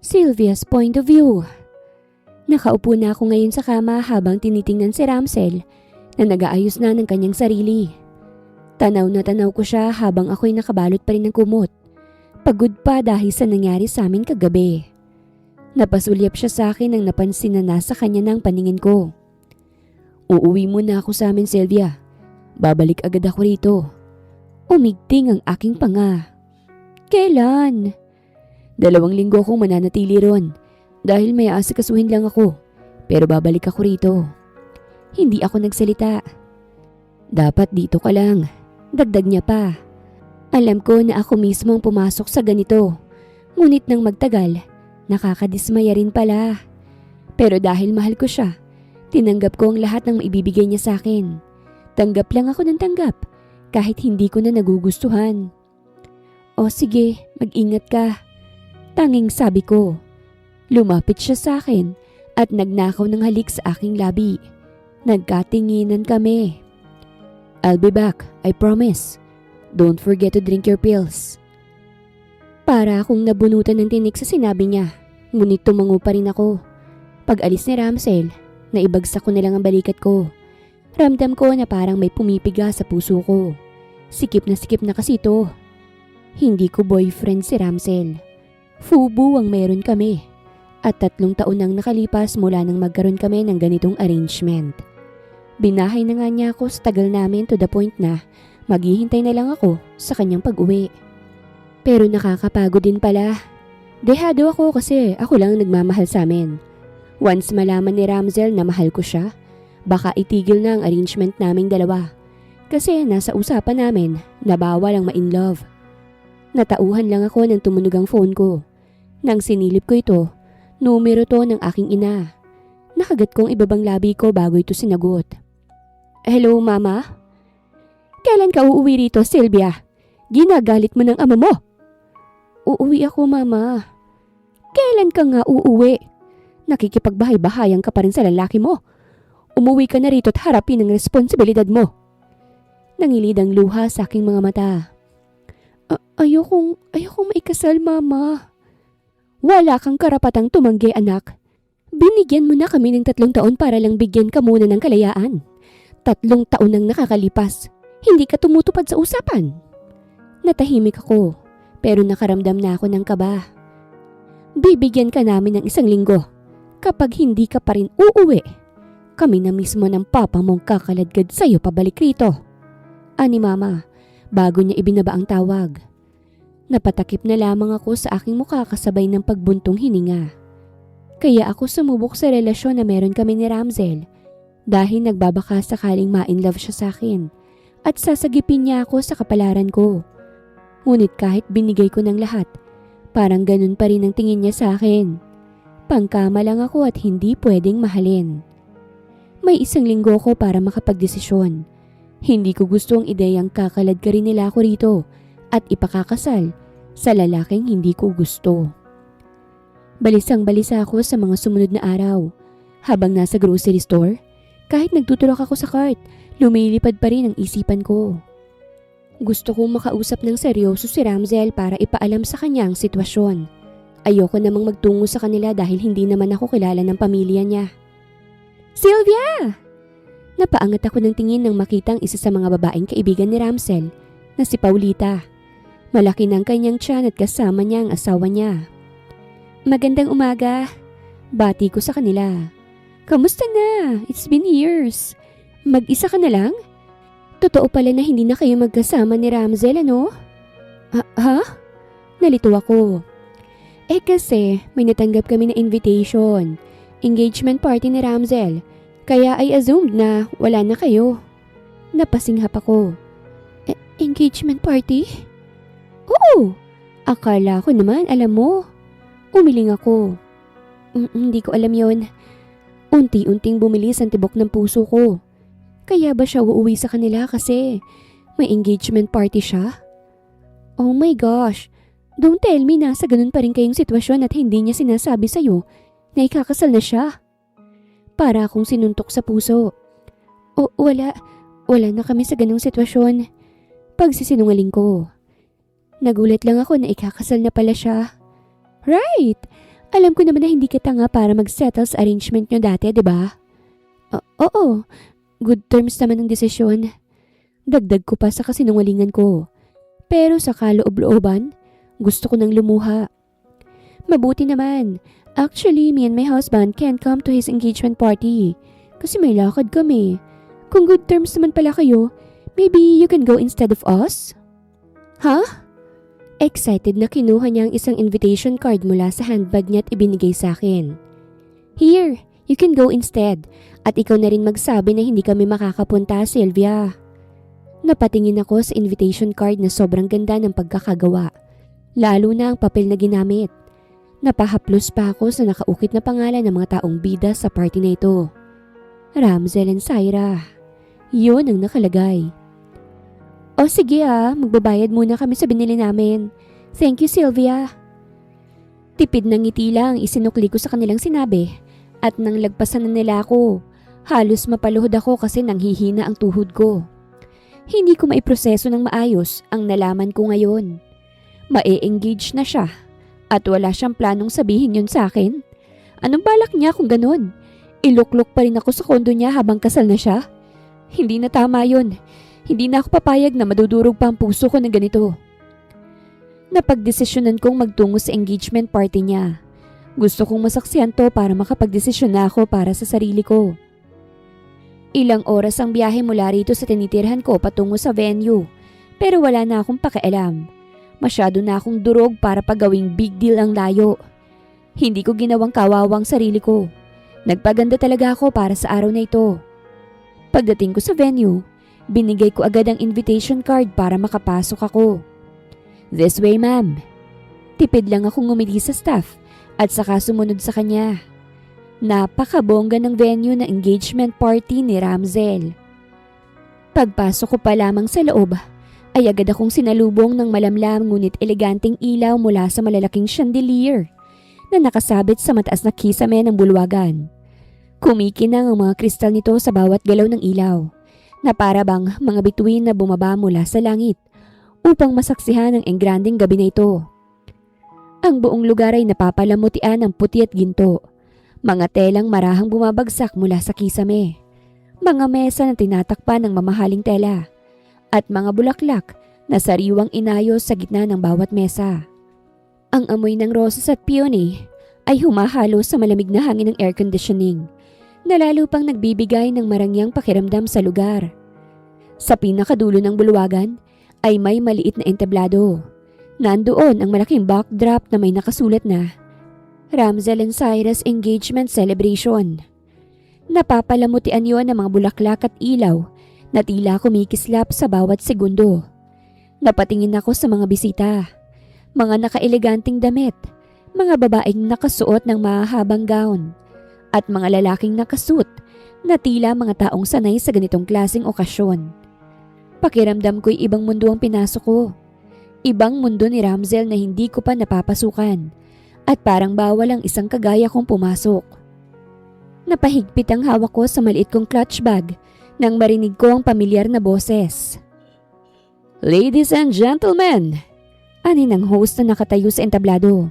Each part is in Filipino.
Sylvia's point of view. Nakaupo na ako ngayon sa kama habang tinitingnan si Ramsel na nag-aayos na ng kanyang sarili. Tanaw na tanaw ko siya habang ako'y nakabalot pa rin ng kumot. Pagod pa dahil sa nangyari sa amin kagabi. Napasulyap siya sa akin nang napansin na nasa kanya na ang paningin ko. Uuwi muna ako sa amin, Sylvia. Babalik agad ako rito. Umigting ang aking panga. Kailan? 2 linggo akong mananatili ron dahil may aasikasuhin lang ako, pero babalik ako rito. Hindi ako nagsalita. Dapat dito ka lang. Dagdag niya pa. Alam ko na ako mismo ang pumasok sa ganito. Ngunit nang magtagal, nakakadismaya rin pala. Pero dahil mahal ko siya, tinanggap ko ang lahat ng maibibigay niya sa akin. Tanggap lang ako ng tanggap kahit hindi ko na nagugustuhan. O sige, mag-ingat ka. Tanging sabi ko. Lumapit siya sa akin at nagnakaw ng halik sa aking labi. Nagkatinginan kami. I'll be back, I promise. Don't forget to drink your pills. Para akong nabunutan ng tinik sa sinabi niya, ngunit tumango pa rin ako. Pag alis ni Ramsel, naibagsak ko na lang ang balikat ko. Ramdam ko na parang may pumipiga sa puso ko. Sikip na kasi ito. Hindi ko boyfriend si Ramsel. Fubu ang meron kami. At 3 taon nang nakalipas mula nang magkaroon kami ng ganitong arrangement. Binahay na nga niya ako sa tagal namin to the point na maghihintay na lang ako sa kanyang pag-uwi. Pero nakakapagod din pala. Dehado ako kasi ako lang nagmamahal sa amin. Once malaman ni Ramsel na mahal ko siya, baka itigil na ang arrangement naming dalawa. Kasi nasa usapan namin na bawal ang ma-in love. Natauhan lang ako nang tumunog ang phone ko. Nang sinilip ko ito, numero to ng aking ina. Nakagat kong ibabang labi ko bago ito sinagot. Hello, Mama? Kailan ka uuwi rito, Sylvia? Ginagalit mo ng ama mo. Uuwi ako, Mama. Kailan ka nga uuwi? Nakikipagbahay-bahayan ka pa rin sa lalaki mo. Umuwi ka na rito at harapin ang responsibilidad mo. Nangilid ang luha sa aking mga mata. Ayokong maikasal, Mama. Wala kang karapatang tumanggi, anak. Binigyan mo na kami ng 3 taon para lang bigyan ka muna ng kalayaan. 3 taon nang nakakalipas. Hindi ka tumutupad sa usapan. Natahimik ako, pero nakaramdam na ako ng kaba. Bibigyan ka namin ng 1 linggo. Kapag hindi ka pa rin uuwi, kami na mismo ng papa mong kakaladkad sa'yo pabalik rito. Ani Mama, bago niya ibinaba ang tawag. Napatakip na lamang ako sa aking mukha kasabay ng pagbuntong hininga. Kaya ako sumubok sa relasyon na meron kami ni Ramsel dahil nagbabaka sakaling ma-inlove siya sa akin at sasagipin niya ako sa kapalaran ko. Ngunit kahit binigay ko ng lahat, parang ganun pa rin ang tingin niya sa akin. Pangkama lang ako at hindi pwedeng mahalin. May 1 linggo ko para makapagdesisyon. Hindi ko gusto ang ideyang kakalad ka rin nila ako rito at ipakakasal sa lalaking hindi ko gusto. Balisang-balisa ako sa mga sumunod na araw. Habang nasa grocery store, kahit nagtutulak ako sa cart, lumilipad pa rin ang isipan ko. Gusto kong makausap ng seryoso si Ramsel para ipaalam sa kanya ang sitwasyon. Ayoko namang magtungo sa kanila dahil hindi naman ako kilala ng pamilya niya. Sylvia! Napaangat ako ng tingin nang makita ang isa sa mga babaeng kaibigan ni Ramsel na si Paulita. Malaki ng kanyang tiyan at kasama niya ang asawa niya. Magandang umaga. Bati ko sa kanila. Kamusta na? It's been years. Mag-isa ka na lang? Totoo pala na hindi na kayo magkasama ni Ramsel, ano? Ha? Nalito ako. Kasi may natanggap kami na invitation. Engagement party ni Ramsel. Kaya I assumed na wala na kayo. Napasinghap ako. Engagement party? Oo! Akala ko naman, alam mo. Umiling ako. Hindi ko alam yon. Unti-unting bumilis ang tibok ng puso ko. Kaya ba siya uuwi sa kanila kasi may engagement party siya? Oh my gosh! Don't tell me na sa ganun pa rin kayong sitwasyon at hindi niya sinasabi sa'yo na ikakasal na siya. Para akong sinuntok sa puso. Wala na kami sa ganung sitwasyon. Pagsisinungaling ko. Nagulat lang ako na ikakasal na pala siya. Right! Alam ko naman na hindi ka tanga para mag-settle sa arrangement nyo dati, di ba? Oo, good terms naman ang desisyon. Dagdag ko pa sa kasinungalingan ko. Pero sa kaloob-looban, gusto ko nang lumuha. Mabuti naman. Actually, me and my husband can't come to his engagement party. Kasi may lakad kami. Kung good terms naman pala kayo, maybe you can go instead of us? Huh? Excited na kinuha niya ang isang invitation card mula sa handbag niya at ibinigay sa akin. Here, you can go instead. At ikaw na rin magsabi na hindi kami makakapunta, Sylvia. Napatingin ako sa invitation card na sobrang ganda ng pagkakagawa. Lalo na ang papel na ginamit. Napahaplos pa ako sa nakaukit na pangalan ng mga taong bida sa party na ito. Ramsel and Syra. Yun ang nakalagay. O sige magbabayad muna kami sa binili namin. Thank you, Sylvia. Tipid ng ngiti lang isinukli ko sa kanilang sinabi at nang lagpasan na nila ako, halos mapaluhod ako kasi nanghihina ang tuhod ko. Hindi ko maiproseso ng maayos ang nalaman ko ngayon. Mae-engage na siya at wala siyang planong sabihin yun sa akin. Anong balak niya kung ganun? Iluklok pa rin ako sa kondo niya habang kasal na siya? Hindi na tama yun. Hindi na ako papayag na madudurog pa ang puso ko ng ganito. Napagdesisyonan kong magtungo sa engagement party niya. Gusto kong masaksihan to para makapagdesisyon na ako para sa sarili ko. Ilang oras ang biyahe mula rito sa tinitirhan ko patungo sa venue, pero wala na akong pakialam. Masyado na akong durog para pagawing big deal ang layo. Hindi ko ginawang kawawang sarili ko. Nagpaganda talaga ako para sa araw na ito. Pagdating ko sa venue, binigay ko agad ang invitation card para makapasok ako. This way, ma'am. Tipid lang akong ngumiti sa staff at saka sumunod sa kanya. Napakabongga ng venue na engagement party ni Ramsel. Pagpasok ko pa lamang sa loob, ay agad akong sinalubong ng malamlam ngunit eleganteng ilaw mula sa malalaking chandelier na nakasabit sa mataas na kisame ng bulwagan. Kumikinang ang mga kristal nito sa bawat galaw ng ilaw na para bang mga bituin na bumaba mula sa langit upang masaksihan ang engranding gabi na ito. Ang buong lugar ay napapalamutian ng puti at ginto. Mga telang marahang bumabagsak mula sa kisame. Mga mesa na tinatakpan ng mamahaling tela. At mga bulaklak na sariwang inayos sa gitna ng bawat mesa. Ang amoy ng roses at peony ay humahalo sa malamig na hangin ng air conditioning na lalo pang nagbibigay ng marangyang pakiramdam sa lugar. Sa pinakadulo ng bulwagan ay may maliit na entablado. Nandoon ang malaking backdrop na may nakasulat na Ramsel and Syra's Engagement Celebration. Napapalamutian yon ng mga bulaklak at ilaw na tila kumikislap sa bawat segundo. Napatingin ako sa mga bisita, mga nakaeleganting damit, mga babaeng nakasuot ng mahahabang gown, at mga lalaking nakasuot na tila mga taong sanay sa ganitong klaseng okasyon. Pakiramdam ko'y ibang mundo ang pinasok ko. Ibang mundo ni Ramsel na hindi ko pa napapasukan. At parang bawal ang isang kagaya kong pumasok. Napahigpit ang hawak ko sa maliit kong clutch bag nang marinig ko ang pamilyar na boses. Ladies and gentlemen, ani ng host na nakatayo sa entablado.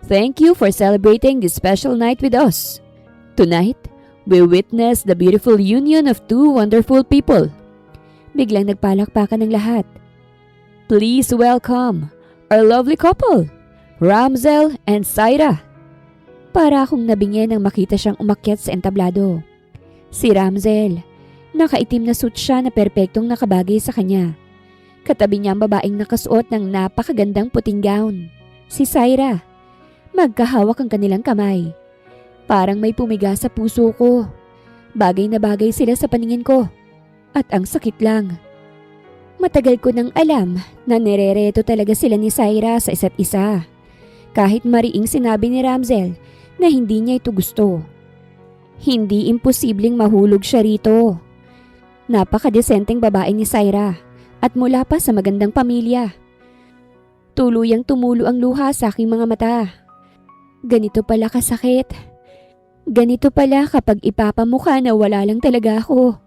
Thank you for celebrating this special night with us. Tonight, we witness the beautiful union of two wonderful people. Biglang nagpalakpakan ng lahat. Please welcome our lovely couple. Ramsel and Syra. Para akong nabingi nang makita siyang umakyat sa entablado. Si Ramsel, nakaitim na suit siya na perpektong nakabagay sa kanya. Katabi niya ang babaeng nakasuot ng napakagandang puting gown. Si Syra, magkahawak ang kanilang kamay. Parang may pumiga sa puso ko. Bagay na bagay sila sa paningin ko. At ang sakit lang. Matagal ko nang alam na nirereto talaga sila ni Syra sa isa't isa. Kahit mariing sinabi ni Ramsel na hindi niya ito gusto. Hindi imposibleng mahulog siya rito. Napakadesenteng babae ni Syra at mula pa sa magandang pamilya. Tuluyang tumulo ang luha sa aking mga mata. Ganito pala kasakit. Ganito pala kapag ipapamukha na wala lang talaga ako.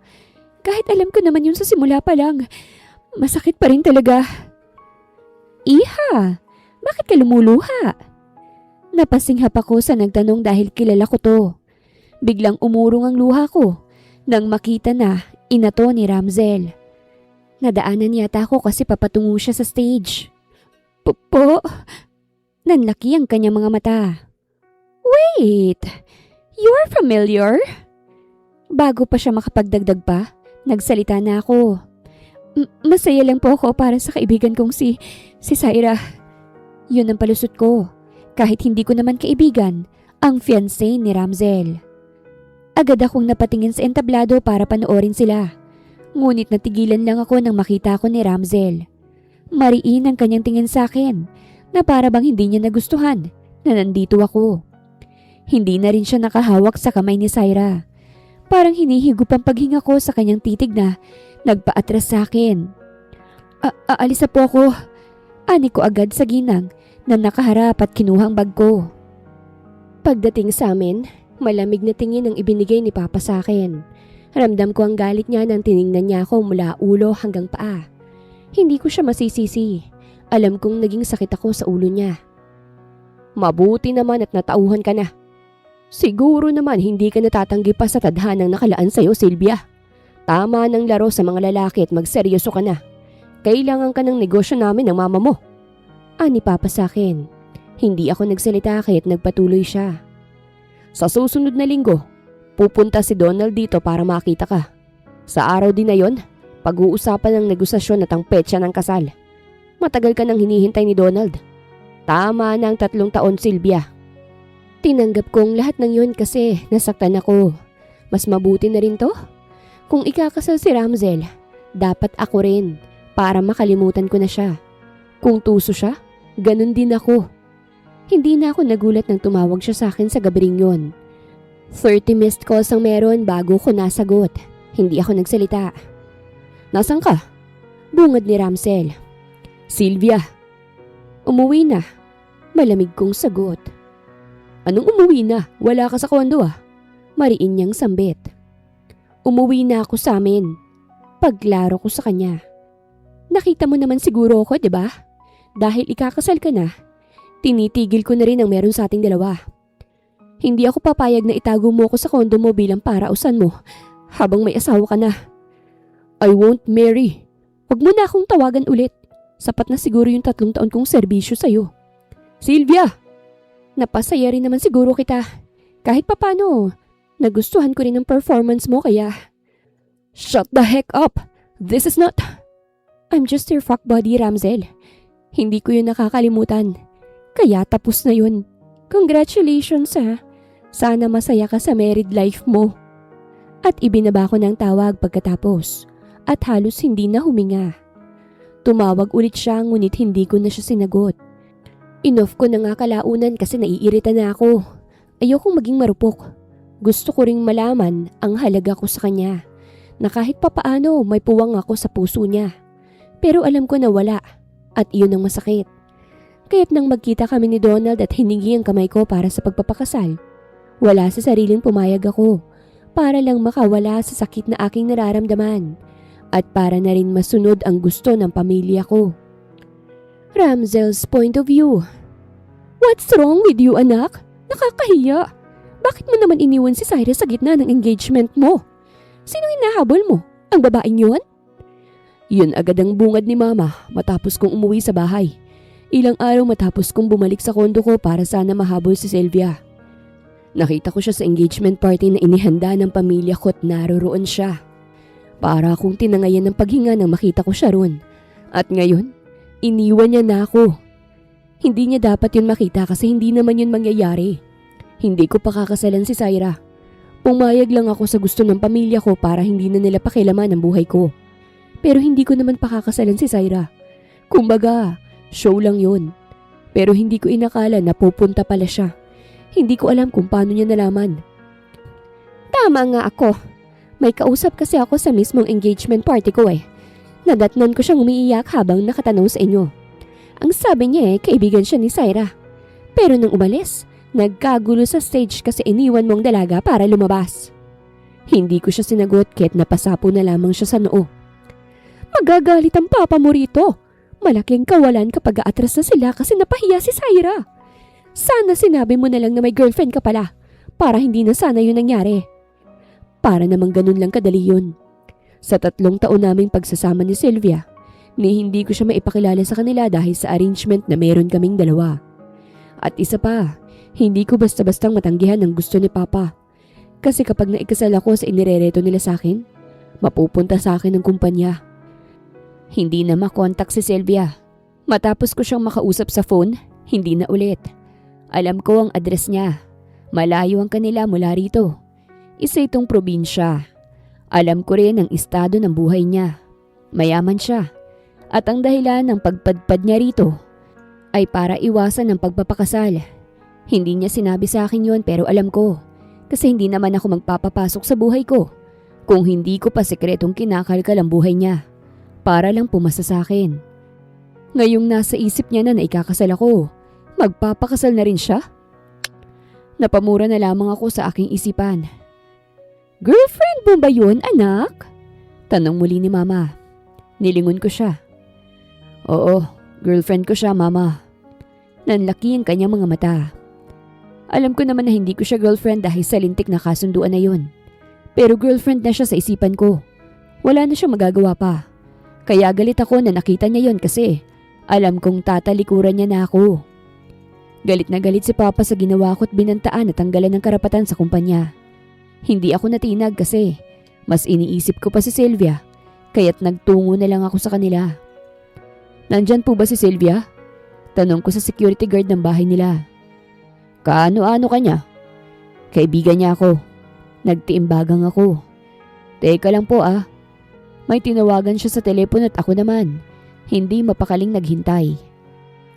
Kahit alam ko naman yun sa simula pa lang, masakit pa rin talaga. Iha! Bakit ka lumuluha? Napasinghap ako sa nagtanong dahil kilala ko to. Biglang umurong ang luha ko nang makita na inato ni Ramzel. Nadaanan yata ako kasi papatungo siya sa stage. Po? Nanlaki ang kanyang mga mata. Wait, you're familiar? Bago pa siya makapagdagdag pa, nagsalita na ako. Masaya lang po ako para sa kaibigan kong si Syra. Yun ang palusot ko, kahit hindi ko naman kaibigan, ang fiancé ni Ramzel. Agad akong napatingin sa entablado para panoorin sila. Ngunit natigilan lang ako nang makita ko ni Ramzel. Mariin ang kanyang tingin sa akin na para bang hindi niya nagustuhan na nandito ako. Hindi na rin siya nakahawak sa kamay ni Syra. Parang hinihigop ang paghinga ko sa kanyang titig na nagpaatras sa akin. Aalis na po ako. Ani ko agad sa ginang na nakaharap at kinuhang bag ko. Pagdating sa amin, malamig na tingin ang ibinigay ni Papa sa akin. Ramdam ko ang galit niya nang tiningnan niya ako mula ulo hanggang paa. Hindi ko siya masisisi. Alam kong naging sakit ako sa ulo niya. Mabuti naman at natauhan ka na. Siguro naman hindi ka natatanggi pa sa tadhanang nakalaan sa'yo, Sylvia. Tama ng laro sa mga lalaki at magseryoso ka na. Kailangan ka ng negosyo namin ng mama mo. Ani Papa sa akin. Hindi ako nagsalita kahit nagpatuloy siya. Sa susunod na linggo, pupunta si Donald dito para makita ka. Sa araw din na yon, pag-uusapan ng negosasyon at ang petsa ng kasal. Matagal ka nang hinihintay ni Donald. Tama na ang 3 taon, Sylvia. Tinanggap kong lahat ng yun kasi nasaktan ako. Mas mabuti na rin to. Kung ikakasal si Ramzel, dapat ako rin para makalimutan ko na siya. Kung tuso siya, ganun din ako. Hindi na ako nagulat nang tumawag siya sa akin sa gabing yun. 30 missed calls ang meron bago ko nasagot. Hindi ako nagsalita. Nasaan ka? Bungad ni Ramzel. Sylvia. Umuwi na. Malamig kong sagot. Anong umuwi na? Wala ka sa kondo ah. Mariin niyang sambit. Umuwi na ako sa amin. Paglaro ko sa kanya. Nakita mo naman siguro ako, 'di ba? Dahil ikakasal ka na, tinitigil ko na rin ang meron sa ating dalawa. Hindi ako papayag na itago mo ako sa kondo mo bilang parausan mo habang may asawa ka na. I won't marry. Huwag mo na akong tawagan ulit. Sapat na siguro yung 3 taon kong serbisyo sa'yo. Sylvia! Napasaya rin naman siguro kita. Kahit papano, nagustuhan ko rin ang performance mo kaya... Shut the heck up! This is not... I'm just your fuck buddy, Ramzel. Hindi ko yun nakakalimutan. Kaya tapos na yun. Congratulations ha. Sana masaya ka sa married life mo. At ibinaba ko ng tawag pagkatapos. At halos hindi na huminga. Tumawag ulit siya ngunit hindi ko na siya sinagot. Inoff ko na nga kalaunan kasi naiirita na ako. Ayokong maging marupok. Gusto ko ring malaman ang halaga ko sa kanya. Na kahit papaano may puwang ako sa puso niya. Pero alam ko na wala. At iyon ang masakit. Kaya't nang magkita kami ni Donald at hiningi ang kamay ko para sa pagpapakasal, wala sa sariling pumayag ako. Para lang makawala sa sakit na aking nararamdaman. At para na rin masunod ang gusto ng pamilya ko. Ramzel's point of view. What's wrong with you, anak? Nakakahiya. Bakit mo naman iniwan si Syra sa gitna ng engagement mo? Sinong hinahabol mo? Ang babaeng yun? Yun agad ang bungad ni Mama matapos kong umuwi sa bahay. Ilang araw matapos kong bumalik sa kondo ko para sana mahabol si Sylvia. Nakita ko siya sa engagement party na inihanda ng pamilya ko at naroroon siya. Para akong tinangayan ng paghinga nang makita ko siya roon. At ngayon, iniwan niya na ako. Hindi niya dapat yun makita kasi hindi naman yun mangyayari. Hindi ko pakakasalan si Syra. Pumayag lang ako sa gusto ng pamilya ko para hindi na nila pakialaman ang buhay ko. Pero hindi ko naman pakakasalan si Syra. Kumbaga, show lang yun. Pero hindi ko inakala na pupunta pala siya. Hindi ko alam kung paano niya nalaman. Tama nga ako. May kausap kasi ako sa mismong engagement party ko eh. Nadatnan ko siyang umiiyak habang nakatanong sa inyo. Ang sabi niya kaibigan siya ni Syra. Pero nung umalis, nagkagulo sa stage kasi iniwan mong dalaga para lumabas. Hindi ko siya sinagot kahit napasapo na lamang siya sa noo. Magagalit ang papa mo rito. Malaking kawalan kapag aatras na sila kasi napahiya si Syra. Sana sinabi mo na lang na may girlfriend ka pala para hindi na sana yun nangyari. Para namang ganun lang kadali yun. Sa 3 taon naming pagsasama ni Sylvia, ni hindi ko siya maipakilala sa kanila dahil sa arrangement na meron kaming dalawa. At isa pa, hindi ko basta-bastang matanggihan ang gusto ni Papa. Kasi kapag naikasal ako sa inirereto nila sa akin, mapupunta sa akin ang kumpanya. Hindi na makontak si Sylvia. Matapos ko siyang makausap sa phone, hindi na ulit. Alam ko ang address niya. Malayo ang kanila mula rito. Isa itong probinsya. Alam ko rin ang estado ng buhay niya. Mayaman siya. At ang dahilan ng pagpadpad niya rito ay para iwasan ang pagpapakasal. Hindi niya sinabi sa akin yon pero alam ko. Kasi hindi naman ako magpapapasok sa buhay ko kung hindi ko pa sekretong kinakalkal ang buhay niya. Para lang pumasa sa akin. Ngayong nasa isip niya na ikakasal ako, magpapakasal na rin siya? Napamura na lamang ako sa aking isipan. Girlfriend mo ba yun, anak? Tanong muli ni Mama. Nilingon ko siya. Oo, girlfriend ko siya, Mama. Nanlaki ang kanyang mga mata. Alam ko naman na hindi ko siya girlfriend dahil sa lintik na kasunduan na yun. Pero girlfriend na siya sa isipan ko. Wala na siyang magagawa pa. Kaya galit ako na nakita niya yon kasi alam kong tatalikuran niya na ako. Galit na galit si Papa sa ginawa ko at binantaan na tanggalan ng karapatan sa kumpanya. Hindi ako natinag kasi mas iniisip ko pa si Sylvia kaya't nagtungo na lang ako sa kanila. Nandyan po ba si Sylvia? Tanong ko sa security guard ng bahay nila. Kaano-ano ka niya? Kaibigan niya ako. Nagtiimbagang ako. Teka lang po ah. May tinawagan siya sa telepono at ako naman. Hindi mapakaling naghintay.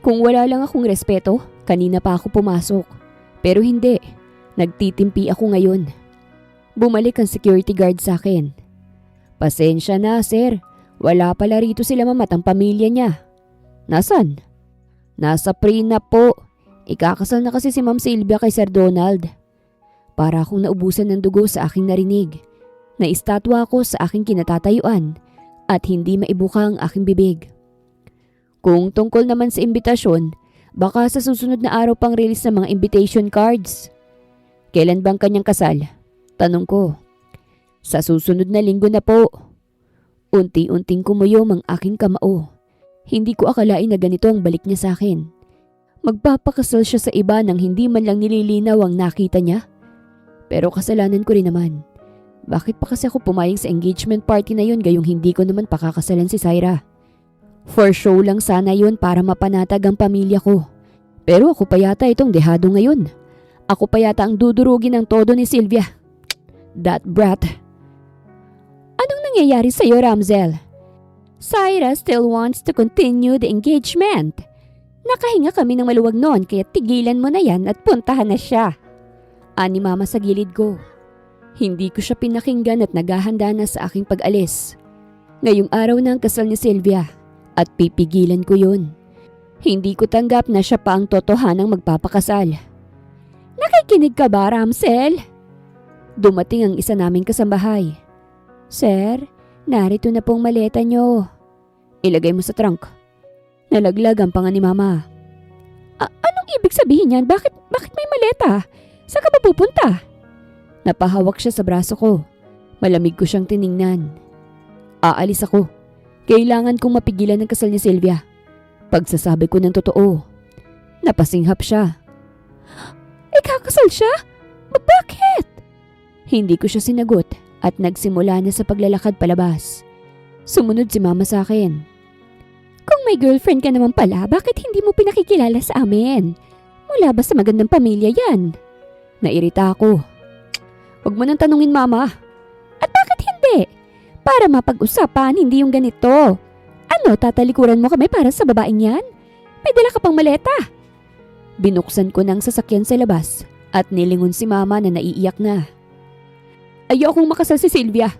Kung wala lang akong respeto, kanina pa ako pumasok. Pero hindi. Nagtitimpi ako ngayon. Bumalik ang security guard sa akin. Pasensya na, sir. Wala pala rito sila mama at ang pamilya niya. Nasaan? Nasa prenup po. Ikakasal na kasi si Ma'am Sylvia kay Sir Donald. Para akong naubusan ng dugo sa aking narinig. Naistatwa ako sa aking kinatatayuan at hindi maibuka ang aking bibig. Kung tungkol naman sa imbitasyon, baka sa susunod na araw pang release ng mga invitation cards. Kailan bang kanyang kasal? Tanong ko. Sa susunod na linggo na po. Unti-unting kumuyom ang aking kamao. Hindi ko akalain na ganito ang balik niya sa akin. Magpapakasal siya sa iba nang hindi man lang nililinaw ang nakita niya. Pero kasalanan ko rin naman. Bakit pa kasi ako pumayag sa engagement party na yun gayong hindi ko naman pakakasalan si Syra? For show lang sana yun para mapanatag ang pamilya ko. Pero ako pa yata itong dehado ngayon. Ako pa yata ang dudurugin ng todo ni Sylvia. That brat. Anong nangyayari sa'yo, Ramzel? Syra still wants to continue the engagement. Nakahinga kami ng maluwag noon kaya tigilan mo na yan at puntahan na siya. Ani Mama sa gilid ko. Hindi ko siya pinakinggan at naghahanda na sa aking pag-alis. Ngayong araw na ang kasal ni Sylvia at pipigilan ko yun. Hindi ko tanggap na siya pa ang totohanang magpapakasal. Nakikinig ka ba, Ramsel? Dumating ang isa naming kasambahay. Sir, narito na pong maleta nyo. Ilagay mo sa trunk. Nalaglag ang panga ni Mama. Anong ibig sabihin yan? Bakit may maleta? Saan ka ba pupunta? Napahawak siya sa braso ko. Malamig ko siyang tiningnan. Aalis ako. Kailangan kong mapigilan ang kasal ni Sylvia. Pagsasabi ko ng totoo. Napasinghap siya. Ikakasal siya? Bakit? Hindi ko siya sinagot at nagsimula na sa paglalakad palabas. Sumunod si Mama sa akin. Kung may girlfriend ka naman pala, bakit hindi mo pinakikilala sa amin? Mula ba sa magandang pamilya yan? Nairita ako. Huwag mo nang tanungin, Mama. At bakit hindi? Para mapag-usapan, hindi yung ganito. Ano, tatalikuran mo kami para sa babaeng yan? May dala ka pang maleta. Binuksan ko ng sasakyan sa labas at nilingon si Mama na naiiyak na. Ayokong makasal si Sylvia.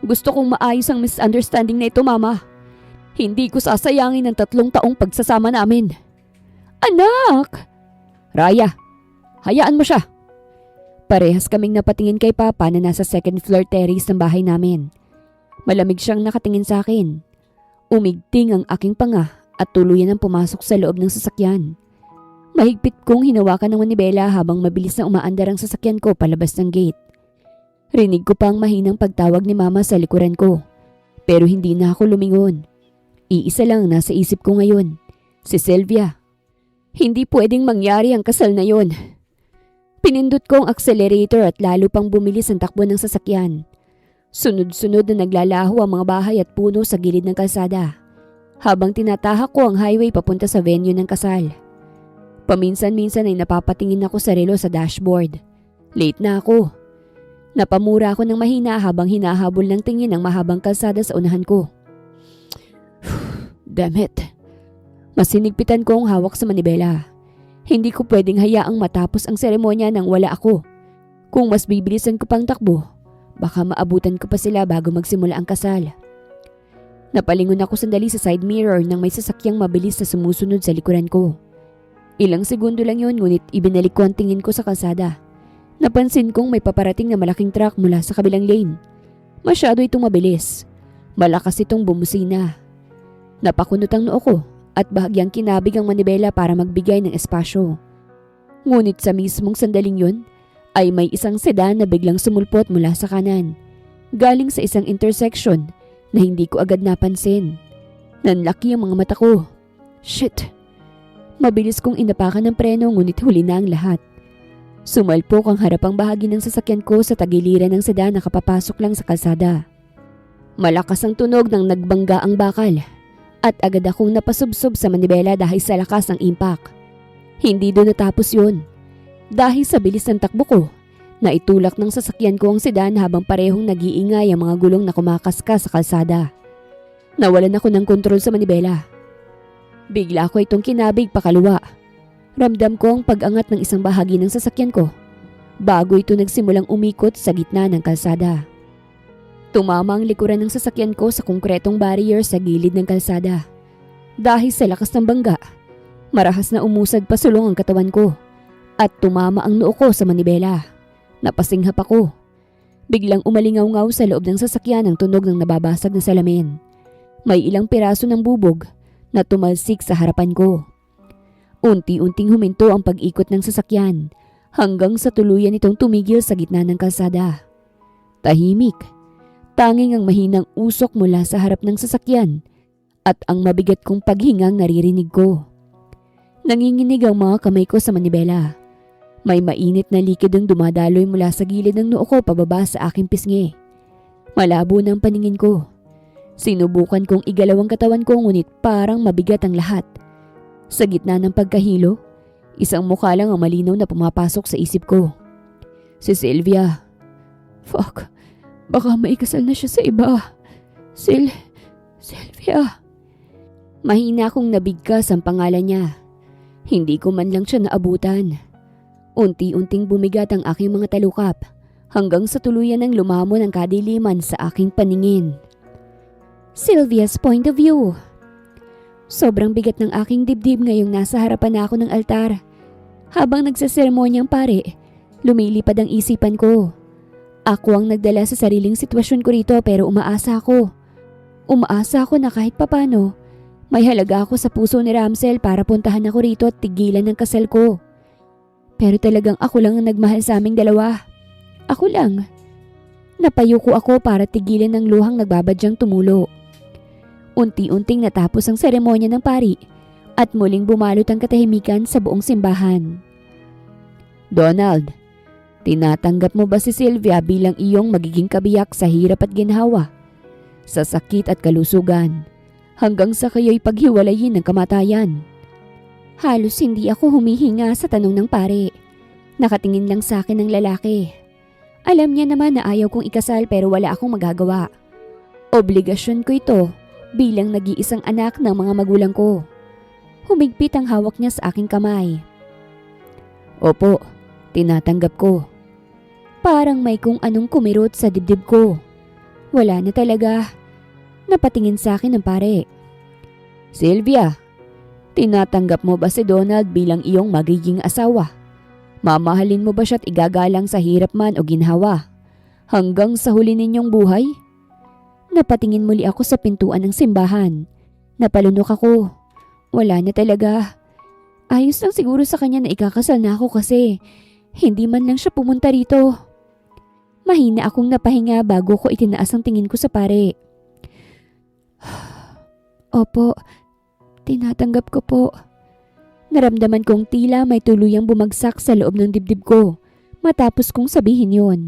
Gusto kong maayos ang misunderstanding na ito, Mama. Hindi ko sasayangin ang 3 taong pagsasama namin. Anak! Raya, hayaan mo siya. Parehas kaming napatingin kay Papa na nasa 2nd floor terrace ng bahay namin. Malamig siyang nakatingin sa akin. Umigting ang aking panga at tuluyan ang pumasok sa loob ng sasakyan. Mahigpit kong hinawakan ng manibela habang mabilis na umaandar ang sasakyan ko palabas ng gate. Rinig ko pang mahinang pagtawag ni mama sa likuran ko. Pero hindi na ako lumingon. Iisa lang nasa isip ko ngayon, si Sylvia. Hindi pwedeng mangyari ang kasal na yon. Pinindot ko ang accelerator at lalo pang bumilis ang takbo ng sasakyan. Sunod-sunod na naglalaho ang mga bahay at puno sa gilid ng kalsada, habang tinatahak ko ang highway papunta sa venue ng kasal. Paminsan-minsan ay napapatingin ako sa relo sa dashboard. Late na ako. Napamura ako ng mahina habang hinahabol ng tingin ang mahabang kalsada sa unahan ko. Damn it. Mas sinigpitan ko ang hawak sa manibela. Hindi ko pwedeng hayaang matapos ang seremonya nang wala ako. Kung mas bibilisan ko pang takbo, baka maabutan ko pa sila bago magsimula ang kasal. Napalingon ako sandali sa side mirror nang may sasakyang mabilis na sumusunod sa likuran ko. Ilang segundo lang yun ngunit ibinalik ko ang tingin ko sa kalsada. Napansin kong may paparating na malaking truck mula sa kabilang lane. Masyado itong mabilis. Malakas itong bumusina. Napakunot ang noo ko at bahagyang kinabig ang manibela para magbigay ng espasyo. Ngunit sa mismong sandaling yun ay may isang sedan na biglang sumulpot mula sa kanan. Galing sa isang intersection na hindi ko agad napansin. Nanlaki ang mga mata ko. Shit! Mabilis kong inapakan ng preno ngunit huli na ang lahat. Sumalpok ang harapang bahagi ng sasakyan ko sa tagiliran ng sedan na kapapasok lang sa kalsada. Malakas ang tunog ng nagbangga ang bakal at agad akong napasubsob sa manibela dahil sa lakas ng impact. Hindi doon natapos yun. Dahil sa bilis ng takbo ko, naitulak ng sasakyan ko ang sedan habang parehong nag-iingay ang mga gulong na kumakaskas sa kalsada. Nawalan ako ng kontrol sa manibela. Bigla ko itong kinabig pakaliwa. Ramdam ko ang pag-angat ng isang bahagi ng sasakyan ko bago ito nagsimulang umikot sa gitna ng kalsada. Tumama ang likuran ng sasakyan ko sa konkretong barrier sa gilid ng kalsada. Dahil sa lakas ng bangga, marahas na umusad pasulong ang katawan ko at tumama ang noo ko sa manibela. Napasinghap ako. Biglang umalingaw-ngaw sa loob ng sasakyan ang tunog ng nababasag na salamin. May ilang piraso ng bubog na tumalsik sa harapan ko. Unti-unting huminto ang pag-ikot ng sasakyan hanggang sa tuluyan itong tumigil sa gitna ng kalsada. Tahimik. Tanging ang mahinang usok mula sa harap ng sasakyan at ang mabigat kong paghingang naririnig ko. Nanginginig ang mga kamay ko sa manibela. May mainit na likid ang dumadaloy mula sa gilid ng noo ko pababa sa aking pisngi. Malabo na ang paningin ko. Sinubukan kong igalaw ang katawan ko ngunit parang mabigat ang lahat. Sa gitna ng pagkahilo, isang mukha lang ang malinaw na pumapasok sa isip ko. Si Sylvia. Fuck, baka maikasal na siya sa iba. Sylvia. Mahina akong nabigkas ang pangalan niya. Hindi ko man lang siya naabutan. Unti-unting bumigat ang aking mga talukap hanggang sa tuluyan ng lumamon ang kadiliman sa aking paningin. Sylvia's point of view. Sobrang bigat ng aking dibdib ngayong nasa harapan na ako ng altar. Habang nagsaseremonya ang pare, lumilipad ang isipan ko. Ako ang nagdala sa sariling sitwasyon ko rito pero umaasa ako. Umaasa ako na kahit papano, may halaga ako sa puso ni Ramsel para puntahan ako rito at tigilan ng kasal ko. Pero talagang ako lang ang nagmahal sa aming dalawa. Ako lang. Napayuko ako para tigilan ng luhang nagbabadyang tumulo. Unti-unting natapos ang seremonya ng pari at muling bumalot ang katahimikan sa buong simbahan. Donald, tinatanggap mo ba si Sylvia bilang iyong magiging kabiyak sa hirap at ginhawa, sa sakit at kalusugan, hanggang sa kayo'y paghiwalayin ng kamatayan? Halos hindi ako humihinga sa tanong ng pare. Nakatingin lang sa akin ng lalaki. Alam niya naman na ayaw kong ikasal pero wala akong magagawa. Obligasyon ko ito bilang nag-iisang anak ng mga magulang ko. Humigpit ang hawak niya sa aking kamay. Opo, tinatanggap ko. Parang may kung anong kumirot sa dibdib ko. Wala na talaga. Napatingin sa akin ng pare. Sylvia, tinatanggap mo ba si Donald bilang iyong magiging asawa? Mamahalin mo ba siya at igagalang sa hirap man o ginhawa? Hanggang sa huli ninyong buhay? Napatingin muli ako sa pintuan ng simbahan. Napalunok ako. Wala na talaga. Ayos lang siguro sa kanya na ikakasal na ako kasi hindi man lang siya pumunta rito. Mahina akong napahinga bago ko itinaas ang tingin ko sa pare. Opo, tinatanggap ko po. Naramdaman kong tila may tuluyang bumagsak sa loob ng dibdib ko matapos kong sabihin yon.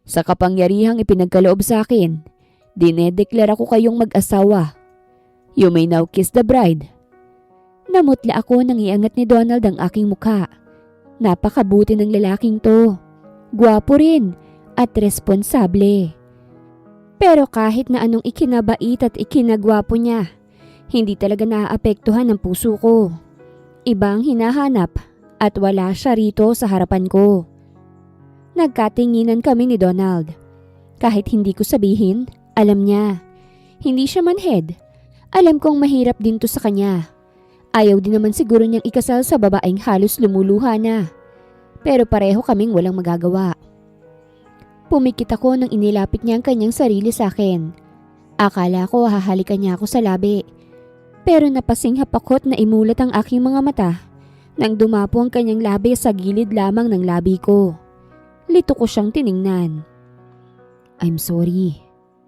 Sa kapangyarihang ipinagkaloob sa akin, dinedeklara ko kayong mag-asawa. You may now kiss the bride. Namutla ako nang iangat ni Donald ang aking mukha. Napakabuti ng lalaking to. Gwapo rin at responsable. Pero kahit na anong ikinabait at ikinagwapo niya, hindi talaga naaapektuhan ang puso ko. Ibang hinahanap at wala siya rito sa harapan ko. Nagkatinginan kami ni Donald. Kahit hindi ko sabihin, alam niya. Hindi siya manhead. Alam kong mahirap din to sa kanya. Ayaw din naman siguro niyang ikasal sa babaeng halos lumuluha na. Pero pareho kaming walang magagawa. Pumikit ako nang inilapit niya ang kanyang sarili sa akin. Akala ko hahalikan niya ako sa labi. Pero napasinghap ako't na imulat ang aking mga mata nang dumapo ang kanyang labi sa gilid lamang ng labi ko. Lito ko siyang tiningnan. I'm sorry.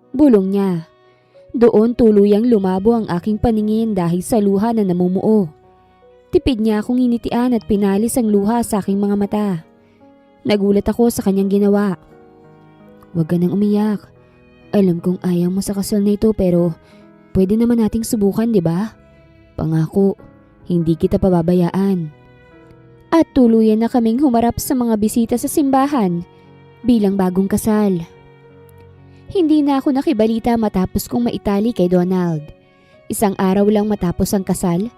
Bulong niya. Doon tuluyang lumabo ang aking paningin dahil sa luha na namumuo. Tipid niya akong initian at pinalis ang luha sa aking mga mata. Nagulat ako sa kanyang ginawa. Huwag ka nang umiyak. Alam kong ayaw mo sa kasal na ito pero pwede naman nating subukan, di ba? Pangako, hindi kita pababayaan. At tuluyan na kaming humarap sa mga bisita sa simbahan bilang bagong kasal. Hindi na ako nakibalita matapos kong maitali kay Donald. Isang araw lang matapos ang kasal,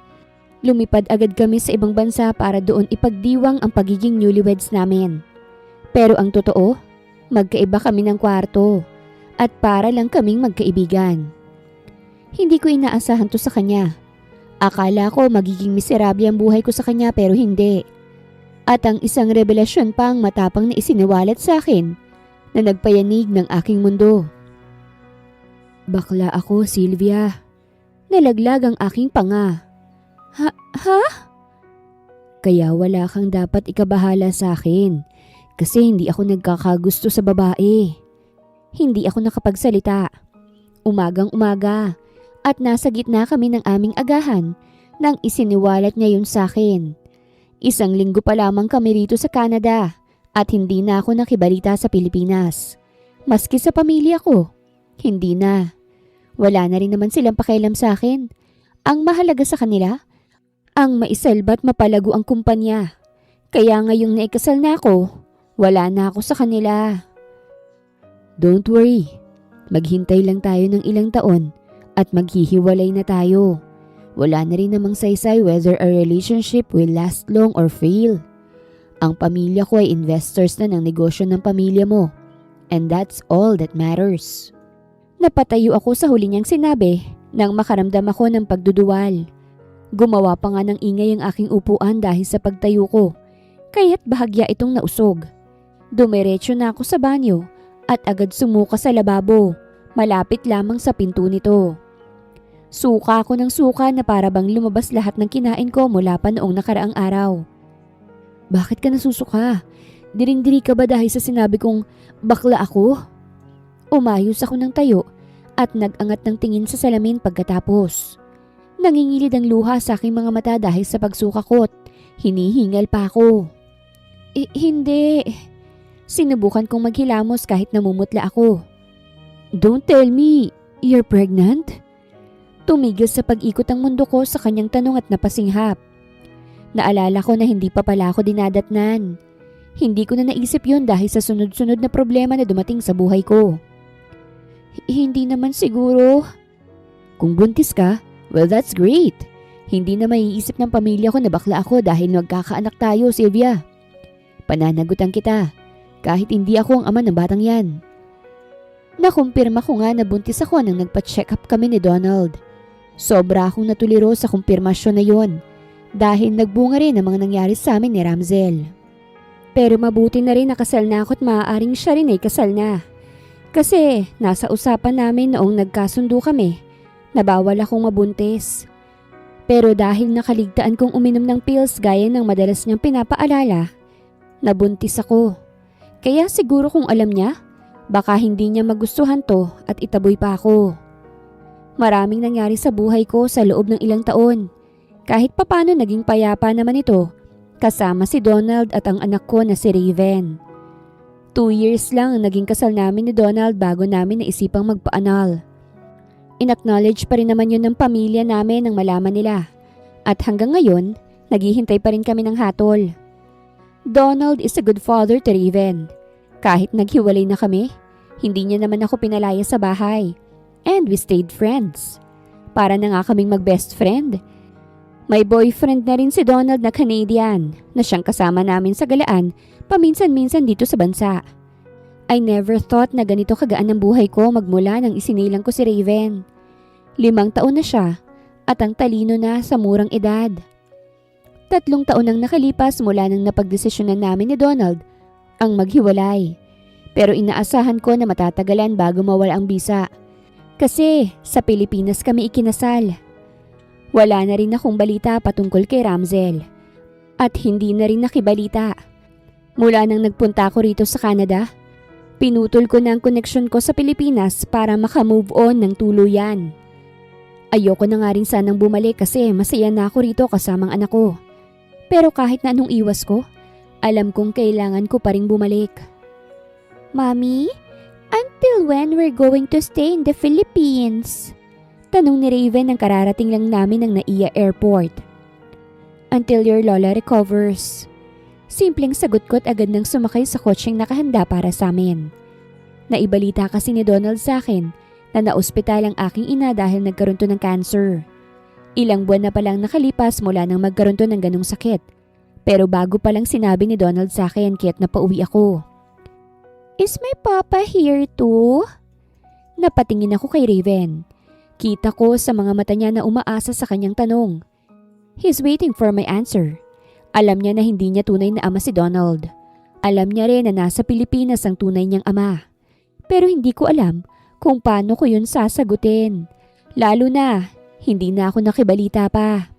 lumipad agad kami sa ibang bansa para doon ipagdiwang ang pagiging newlyweds namin. Pero ang totoo, magkaiba kami ng kwarto at para lang kaming magkaibigan. Hindi ko inaasahan to sa kanya. Akala ko magiging miserable ang buhay ko sa kanya pero hindi. At ang isang revelasyon pa ang matapang na isiniwalat sa akin na nagpayanig ng aking mundo. Bakla ako, Sylvia. Nalaglag ang aking panga. Ha? Kaya wala kang dapat ikabahala sa akin kasi hindi ako nagkakagusto sa babae. Hindi ako nakapagsalita. Umagang-umaga at nasa gitna kami ng aming agahan nang isiniwalat niya yun sa akin. Isang linggo pa lamang kami rito sa Canada at hindi na ako nakibalita sa Pilipinas. Maski sa pamilya ko, hindi na. Wala na rin naman silang pakialam sa akin. Ang mahalaga sa kanila, ang maisalba't mapalago ang kumpanya. Kaya ngayong naikasal na ako, wala na ako sa kanila. Don't worry, maghintay lang tayo ng ilang taon at maghihiwalay na tayo. Wala na rin namang saysay whether a relationship will last long or fail. Ang pamilya ko ay investors na ng negosyo ng pamilya mo. And that's all that matters. Napatayo ako sa huli niyang sinabi nang makaramdam ako ng pagduduwal. Gumawa pa nga ng ingay ang aking upuan dahil sa pagtayo ko, kaya't bahagya itong nausog. Dumiretso na ako sa banyo at agad sumuka sa lababo, malapit lamang sa pinto nito. Suka ako ng suka na para bang lumabas lahat ng kinain ko mula pa noong nakaraang araw. Bakit ka nasusuka? Diring-diri ka ba dahil sa sinabi kong bakla ako? Umayos ako ng tayo at nag-angat ng tingin sa salamin pagkatapos. Nangingilid ang luha sa aking mga mata dahil sa pagsuka ko't hinihingal pa ako. Hindi. Sinubukan kong maghilamos kahit namumutla ako. Don't tell me, you're pregnant? Tumigil sa pag-ikot ang mundo ko sa kanyang tanong at napasinghap. Naalala ko na hindi pa pala ako dinadatnan. Hindi ko na naisip yun dahil sa sunod-sunod na problema na dumating sa buhay ko. Hindi naman siguro. Kung buntis ka, well that's great. Hindi na maiisip ng pamilya ko na bakla ako dahil nagkakaanak tayo, Sylvia. Pananagutan kita, kahit hindi ako ang ama ng batang yan. Nakumpirma ko nga na buntis ako nang nagpa-check up kami ni Donald. Sobra akong natuliro sa kumpirmasyon na yon dahil nagbunga rin ang mga nangyari sa amin ni Ramzel. Pero mabuti na rin nakasal na ako at maaaring siya rin ay kasal na. Kasi nasa usapan namin noong nagkasundo kami na bawal akong mabuntis. Pero dahil nakaligtaan kong uminom ng pills gaya ng madalas niyang pinapaalala, nabuntis ako. Kaya siguro kung alam niya, baka hindi niya magustuhan to at itaboy pa ako. Maraming nangyari sa buhay ko sa loob ng ilang taon. Kahit papano naging payapa naman ito, kasama si Donald at ang anak ko na si Raven. 2 years lang ang naging kasal namin ni Donald bago namin naisipang magpa-annul. Inacknowledge pa rin naman yun ng pamilya namin nang malaman nila. At hanggang ngayon, naghihintay pa rin kami ng hatol. Donald is a good father to Raven. Kahit naghiwalay na kami, hindi niya naman ako pinalaya sa bahay. And we stayed friends. Para na nga kaming mag-best friend. May boyfriend na rin si Donald na Canadian na siyang kasama namin sa galaan paminsan-minsan dito sa bansa. I never thought na ganito kagaan ang buhay ko magmula nang isinilang ko si Raven. 5 taon na siya at ang talino na sa murang edad. 3 taon nang nakalipas mula nang napagdesisyonan namin ni Donald ang maghiwalay. Pero inaasahan ko na matatagalan bago mawala ang bisa. Kasi sa Pilipinas kami ikinasal. Wala na rin akong balita patungkol kay Ramsel. At hindi na rin nakibalita. Mula nang nagpunta ako rito sa Canada, pinutol ko na ang koneksyon ko sa Pilipinas para makamove on ng tuluyan. Ayoko na nga rin sanang bumalik kasi masaya na ako rito kasamang anak ko. Pero kahit na anong iwas ko, alam kong kailangan ko pa rin bumalik. Mommy, until when we're going to stay in the Philippines? Tanong ni Raven nang kararating lang namin ng NAIA Airport. Until your lola recovers. Simpleng sagot ko at agad nang sumakay sa kotseng nakahanda para sa amin. Naibalita kasi ni Donald sa akin na naospital ang aking ina dahil nagkaroon to ng cancer. Ilang buwan na palang nakalipas mula nang magkaroon to ng ganong sakit. Pero bago pa lang sinabi ni Donald sa akin kaya't napauwi ako. Is my papa here too? Napatingin ako kay Raven. Kita ko sa mga mata niya na umaasa sa kanyang tanong. He's waiting for my answer. Alam niya na hindi niya tunay na ama si Donald. Alam niya rin na nasa Pilipinas ang tunay niyang ama. Pero hindi ko alam kung paano ko yun sasagutin. Lalo na, hindi na ako nakibalita pa.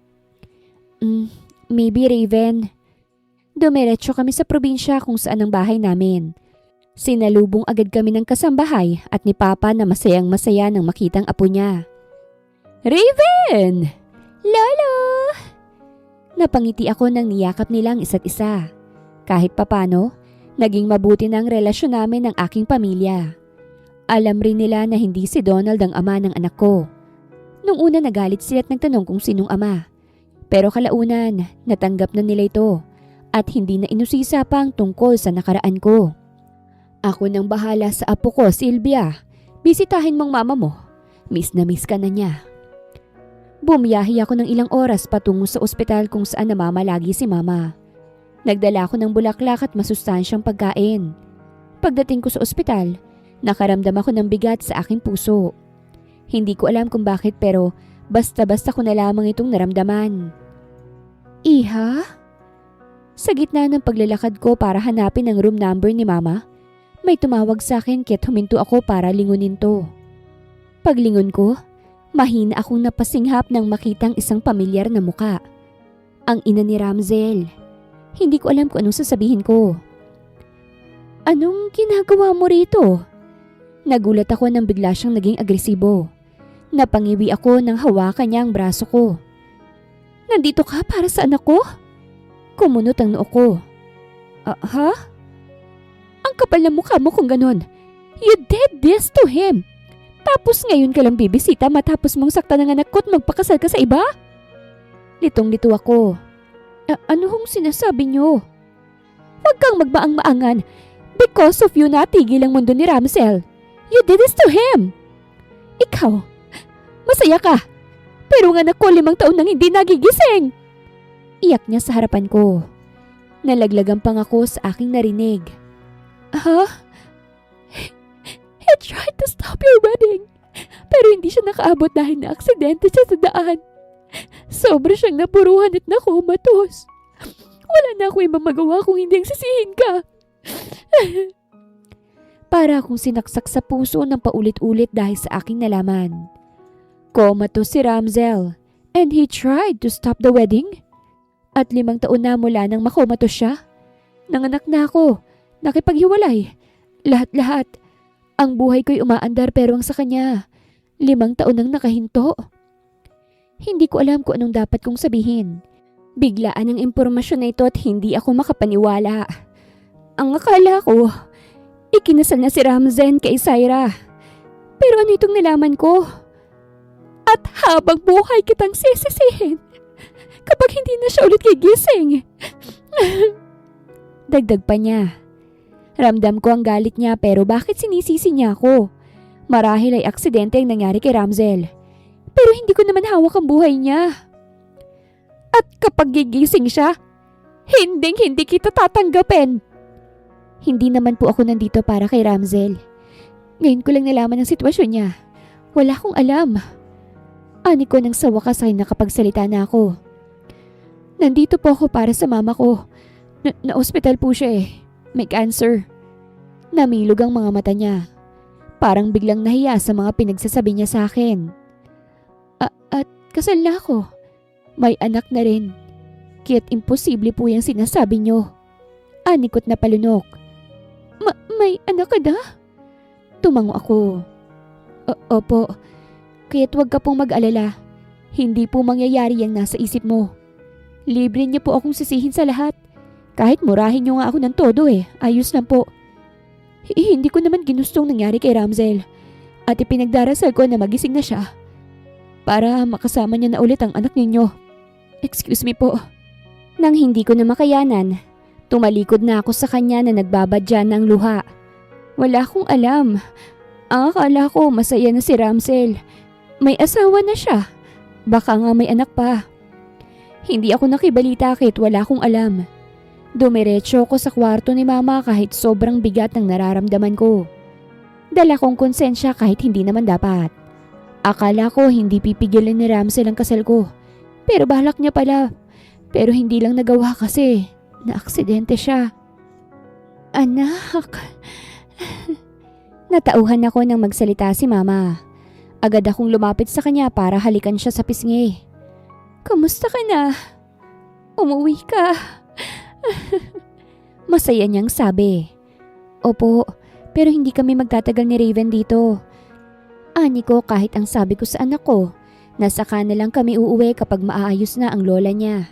Maybe Raven. Dumiretso kami sa probinsya kung saan ang bahay namin. Sinalubong agad kami ng kasambahay at ni Papa na masayang masaya nang makitang apo niya. Raven! Lolo! Napangiti ako nang niyakap nilang isa't isa. Kahit papano, naging mabuti na ang relasyon namin ng aking pamilya. Alam rin nila na hindi si Donald ang ama ng anak ko. Nung una nagalit sila at nagtanong kung sinong ama. Pero kalaunan, natanggap na nila ito at hindi na inusisa pa ang tungkol sa nakaraan ko. Ako nang bahala sa apo ko, Sylvia. Bisitahin mong mama mo. Miss na miss ka na niya. Bumiyahi ako ng ilang oras patungo sa ospital kung saan namamalagi si mama. Nagdala ako ng bulaklak at masustansyang pagkain. Pagdating ko sa ospital, nakaramdam ako ng bigat sa aking puso. Hindi ko alam kung bakit pero basta-basta ko na lamang itong naramdaman. Iha? Sa gitna ng paglalakad ko para hanapin ang room number ni mama, may tumawag sa akin kaya't huminto ako para lingunin to. Paglingon ko, mahina akong napasinghap nang makitang isang pamilyar na muka. Ang ina ni Ramsel. Hindi ko alam kung anong sasabihin ko. Anong ginagawa mo rito? Nagulat ako nang bigla siyang naging agresibo. Napangiwi ako nang hawakan niya ang braso ko. Nandito ka para sa anak ko? Kumunot ang noo ko. Ha? Ang kapal na mukha mo kung ganon. You did this to him. Tapos ngayon ka lang bibisita matapos mong saktan ng anak ko at magpakasal ka sa iba? Litong-lito ako. Ano hong sinasabi niyo? Huwag kang magmaang-maangan. Because of you natigil ang mundo ni Ramsel. You did this to him. Ikaw, masaya ka. Pero ang anak ko 5 taon nang hindi nagigising. Iyak niya sa harapan ko. Nalaglagan pang ako sa aking narinig. He tried to stop your wedding. Pero hindi siya nakaabot dahil na-aksidente siya sa daan. Sobra siyang napuruhan at nakumatos. Wala na ako ibang magawa kung hindi ang sisihin ka. Para akong sinaksak sa puso ng paulit-ulit dahil sa aking nalaman. Comatose si Ramsel And he tried to stop the wedding? At 5 taon na mula nang makomatos siya. Nanganak na ako. Nakipaghiwalay. Lahat-lahat. Ang buhay ko'y umaandar pero ang sa kanya, 5 taon nang nakahinto. Hindi ko alam kung anong dapat kong sabihin. Biglaan ang impormasyon na ito at hindi ako makapaniwala. Ang akala ko, ikinasal na si Ramzen kay Syra. Pero ano itong nalaman ko? At habang buhay kitang sisisihin kapag hindi na siya ulit gigising. Dagdag pa niya. Ramdam ko ang galit niya pero bakit sinisisi niya ako? Marahil ay aksidente ang nangyari kay Ramzel. Pero hindi ko naman hawak ang buhay niya. At kapag gigising siya, hindi kita tatanggapin. Hindi naman po ako nandito para kay Ramzel. Ngayon ko lang nalaman ang sitwasyon niya. Wala akong alam. Ani ko nang sa wakas ay nakapagsalita na ako. Nandito po ako para sa mama ko. Na-ospital po siya eh. May cancer. Namilog ang mga mata niya. Parang biglang nahiya sa mga pinagsasabi niya sa akin. At kasal na ako. May anak na rin. Kaya't imposible po yung sinasabi niyo. Anikot na palunok. May anak ka na? Tumango ako. Opo. Kaya't huwag ka pong mag-alala. Hindi po mangyayari ang nasa isip mo. Libre niyo po akong sisihin sa lahat. Kahit murahin niyo nga ako ng todo eh. Ayos lang po. Hindi ko naman ginustong nangyari kay Ramzel. At ipinagdarasal ko na magising na siya. Para makasama niya na ulit ang anak ninyo. Excuse me po. Nang hindi ko na makayanan, tumalikod na ako sa kanya na nagbabadya ng luha. Wala akong alam. Ang akala ko masaya na si Ramzel. May asawa na siya. Baka nga may anak pa. Hindi ako nakibalita kahit wala akong alam. Dumiretso ko sa kwarto ni mama kahit sobrang bigat ng nararamdaman ko. Dala kong konsensya kahit hindi naman dapat. Akala ko hindi pipigilan ni Ramzel ang kasal ko. Pero balak niya pala. Pero hindi lang nagawa kasi na-aksidente siya. Anak. Natauhan ako nang magsalita si mama. Agad akong lumapit sa kanya para halikan siya sa pisngi. Kamusta ka na? Umuwi ka. Masaya niyang sabi. Opo, pero hindi kami magtatagal ni Raven dito. Ani ko kahit ang sabi ko sa anak ko, nasa na lang kami uuwi kapag maaayos na ang lola niya.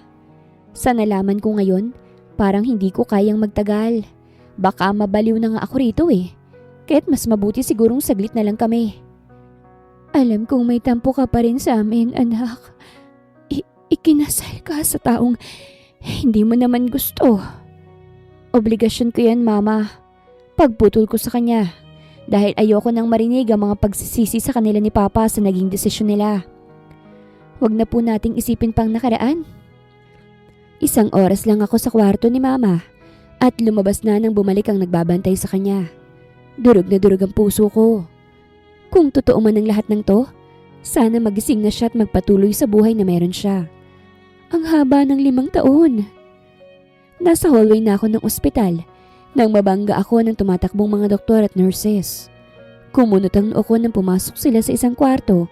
Sa nalaman ko ngayon, parang hindi ko kayang magtagal. Baka mabaliw na nga ako rito eh. Kaya't mas mabuti sigurong saglit na lang kami. Alam kong may tampo ka pa rin sa amin, anak. Ikinasal ka sa taong hindi mo naman gusto. Obligasyon ko yan, mama. Pagputol ko sa kanya. Dahil ayoko nang marinig ang mga pagsisisi sa kanila ni Papa sa naging desisyon nila. Huwag na po nating isipin pang nakaraan. 1 oras lang ako sa kwarto ni Mama at lumabas na nang bumalik ang nagbabantay sa kanya. Durog na durog ang puso ko. Kung totoo man ang lahat ng to, sana magising na siya at magpatuloy sa buhay na meron siya. Ang haba ng 5 taon. Nasa hallway na ako ng ospital nang mabangga ako ng tumatakbong mga doktor at nurses. Kumunot ang noo ko nang pumasok sila sa isang kwarto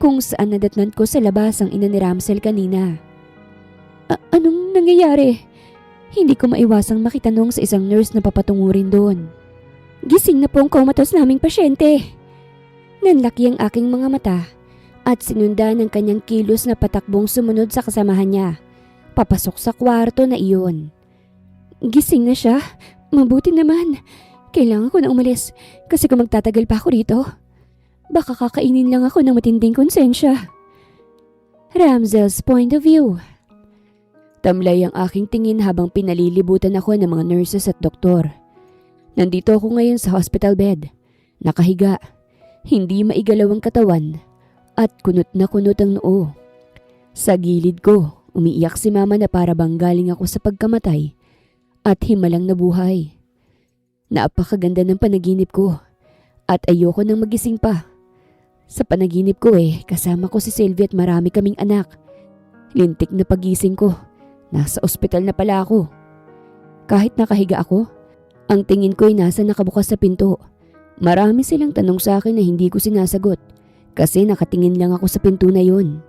kung saan nadatnan ko sa labas ang ina ni Ramzel kanina. Anong nangyayari? Hindi ko maiwasang makitanong sa isang nurse na papatungo rin doon. Gising na po ang comatose naming pasyente. Nanlaki ang aking mga mata at sinundan ng kanyang kilos na patakbong sumunod sa kasamahan niya. Papasok sa kwarto na iyon. Gising na siya? Mabuti naman. Kailangan ko na umalis kasi kung magtatagal pa ako rito, baka kakainin lang ako ng matinding konsensya. Ramzel's point of view. Tamlay ang aking tingin habang pinalilibutan ako ng mga nurses at doktor. Nandito ako ngayon sa hospital bed. Nakahiga. Hindi maigalaw ang katawan at kunot na kunot ang noo. Sa gilid ko, umiiyak si mama na para bang galing ako sa pagkamatay at himalang nabuhay. Napakaganda ng panaginip ko at ayoko nang magising pa. Sa panaginip ko kasama ko si Sylvie at marami kaming anak. Lintik na pagising ko, nasa ospital na pala ako. Kahit nakahiga ako, ang tingin ko ay nasa nakabukas sa pinto. Marami silang tanong sa akin na hindi ko sinasagot kasi nakatingin lang ako sa pinto na yun.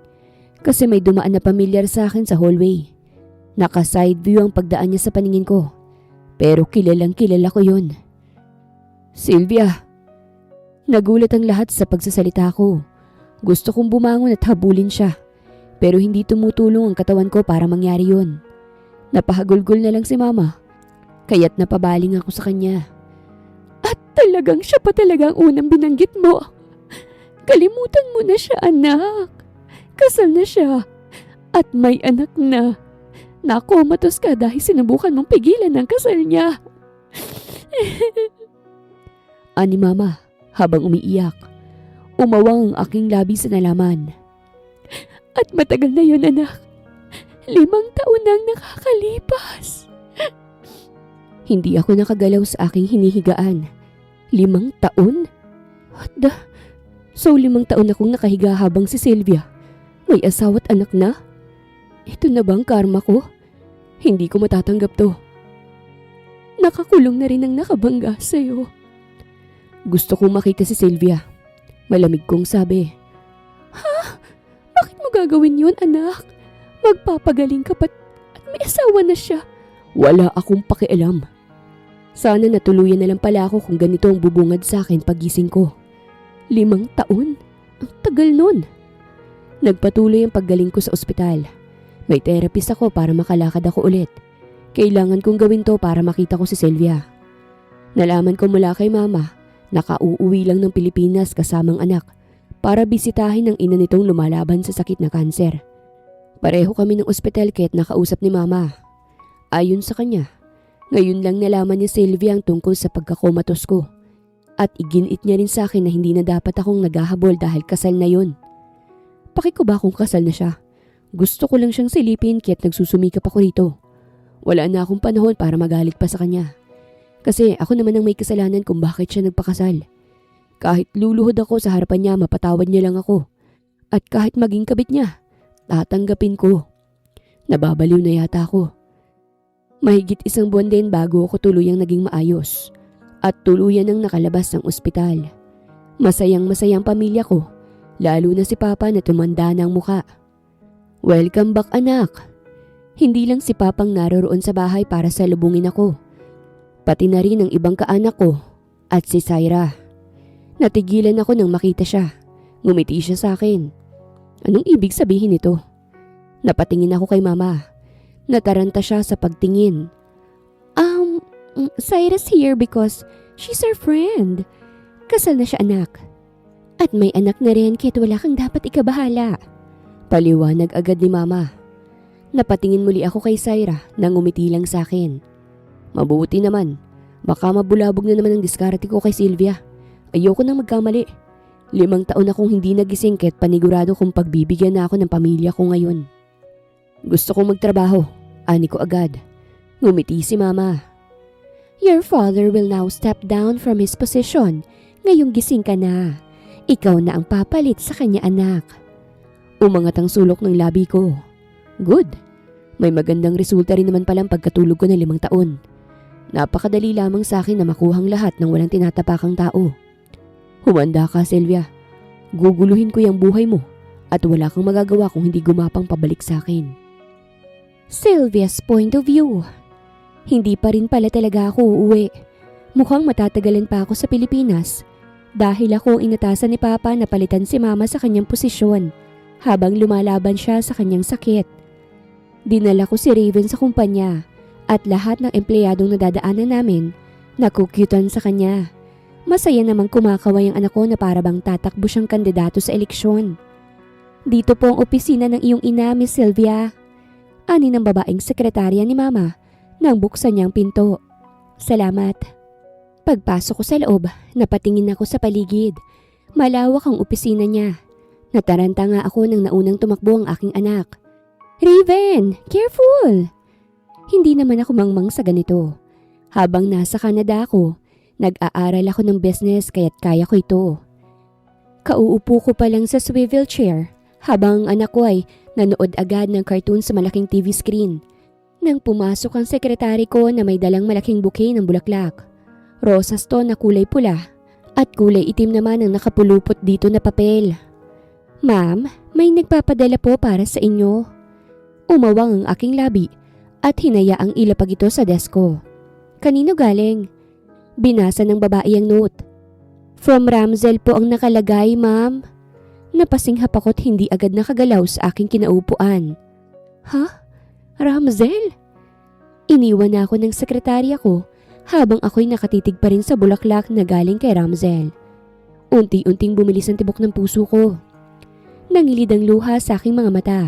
Kasi may dumaan na pamilyar sa akin sa hallway. Naka-side view ang pagdaan niya sa paningin ko. Pero kilalang kilala ko yun. Sylvia! Nagulat ang lahat sa pagsasalita ko. Gusto kong bumangon at habulin siya. Pero hindi tumutulong ang katawan ko para mangyari yun. Napahagulgol na lang si mama. Kaya't napabaling ako sa kanya. At talagang siya pa talaga ang unang binanggit mo. Kalimutan mo na siya, anak. Kasal na siya. At may anak na. Nakomatos ka dahil sinubukan mong pigilan ang kasal niya. Ani mama habang umiiyak. Umawang ang aking labi sa nalaman. At matagal na yun, anak. 5 taon nang nakakalipas. Hindi ako nakagalaw sa aking hinihigaan. 5 taon? So 5 taon akong nakahiga habang si Sylvia may asawa't anak na? Ito na bang karma ko? Hindi ko matatanggap to. Nakakulong na rin ang nakabangga sa'yo. Gusto kong makita si Sylvia. Malamig kong sabi. Ha? Bakit mo gagawin yun, anak? Magpapagaling ka at may asawa na siya. Wala akong pakialam. Sana natuluyan na lang pala ako kung ganito ang bubungad sa akin pagising ko. 5 taon? Ang tagal nun. Nagpatuloy ang paggaling ko sa ospital. May therapist ako para makalakad ako ulit. Kailangan kong gawin to para makita ko si Sylvia. Nalaman ko mula kay mama na kauuwi lang ng Pilipinas kasamang anak para bisitahin ang ina nitong lumalaban sa sakit na kanser. Pareho kami ng ospital kaya't nakausap ni mama. Ayon sa kanya, ngayon lang nalaman ni Sylvia ang tungkol sa pagkakomatos ko. At iginit niya rin sa akin na hindi na dapat akong naghahabol dahil kasal na yun. Paki ko ba kung kasal na siya? Gusto ko lang siyang silipin kaya't nagsusumikap ako rito. Wala na akong panahon para magalit pa sa kanya. Kasi ako naman ang may kasalanan kung bakit siya nagpakasal. Kahit luluhod ako sa harapan niya, mapatawad niya lang ako. At kahit maging kabit niya, tatanggapin ko. Nababaliw na yata ako. Mahigit 1 buwan din bago ako tuluyang naging maayos. At tuluyan ang nakalabas ng ospital. Masayang-masayang pamilya ko. Lalo na si Papa na tumanda na ang muka. Welcome back, anak. Hindi lang si Papang naroroon sa bahay para salubungin ako. Pati na rin ang ibang kaanak ko at si Syra. Natigilan ako nang makita siya. Ngumiti siya sa akin. Anong ibig sabihin nito? Napatingin ako kay mama. Nataranta siya sa pagtingin. Syra's here because she's our friend. Kasal na siya, anak. At may anak na rin kaya't wala kang dapat ikabahala. Paliwanag agad ni mama. Napatingin muli ako kay Syra na ngumiti lang sa akin. Mabuti naman. Baka mabulabog na naman ang diskarte ko kay Sylvia. Ayoko nang magkamali. 5 taon akong hindi nagising kaya't panigurado kung pagbibigyan na ako ng pamilya ko ngayon. Gusto kong magtrabaho. Ani ko agad. Ngumiti si mama. Your father will now step down from his position. Ngayong gising ka na. Ikaw na ang papalit sa kanya, anak. Umangat ang sulok ng labi ko. Good. May magandang resulta rin naman palang pagkatulog ko ng 5 taon. Napakadali lamang sa akin na makuhang lahat ng walang tinatapakang tao. Humanda ka, Sylvia. Guguluhin ko yung buhay mo at wala kang magagawa kung hindi gumapang pabalik sa akin. Sylvia's point of view. Hindi pa rin pala talaga ako uuwi. Mukhang matatagalan pa ako sa Pilipinas dahil ako inatasan ni Papa na palitan si Mama sa kanyang posisyon habang lumalaban siya sa kanyang sakit. Dinala ko si Raven sa kumpanya at lahat ng empleyadong nadadaanan namin nakukyutan sa kanya. Masaya namang kumakaway ang anak ko na para bang tatakbo siyang kandidato sa eleksyon. Dito po ang opisina ng iyong ina, Miss Sylvia. Ani ng babaeng sekretarya ni Mama nang buksan niya ang pinto. Salamat. Pagpasok ko sa loob, napatingin ako sa paligid. Malawak ang opisina niya. Nataranta nga ako nang naunang tumakbo ang aking anak. Raven, careful! Hindi naman ako mangmang sa ganito. Habang nasa Canada ako, nag-aaral ako ng business kaya't kaya ko ito. Kauupo ko pa lang sa swivel chair habang ang anak ko ay nanood agad ng cartoon sa malaking TV screen. Nang pumasok ang sekretary ko na may dalang malaking bouquet ng bulaklak. Rosas to na kulay pula at kulay itim naman ang nakapulupot dito na papel. Ma'am, May nagpapadala po para sa inyo. Umawang ang aking labi at hinayaang ilapag ito sa desk ko. Kanino galing? Binasa ng babae ang note. From Ramzel po ang nakalagay, ma'am. Napasinghap ako't hindi agad nakagalaw sa aking kinaupuan. Ha? Ramzel? Iniwan na ako ng sekretarya ko habang ako'y nakatitig pa rin sa bulaklak na galing kay Ramzel. Unti-unting bumilis ang tibok ng puso ko. Nangilid ang luha sa aking mga mata.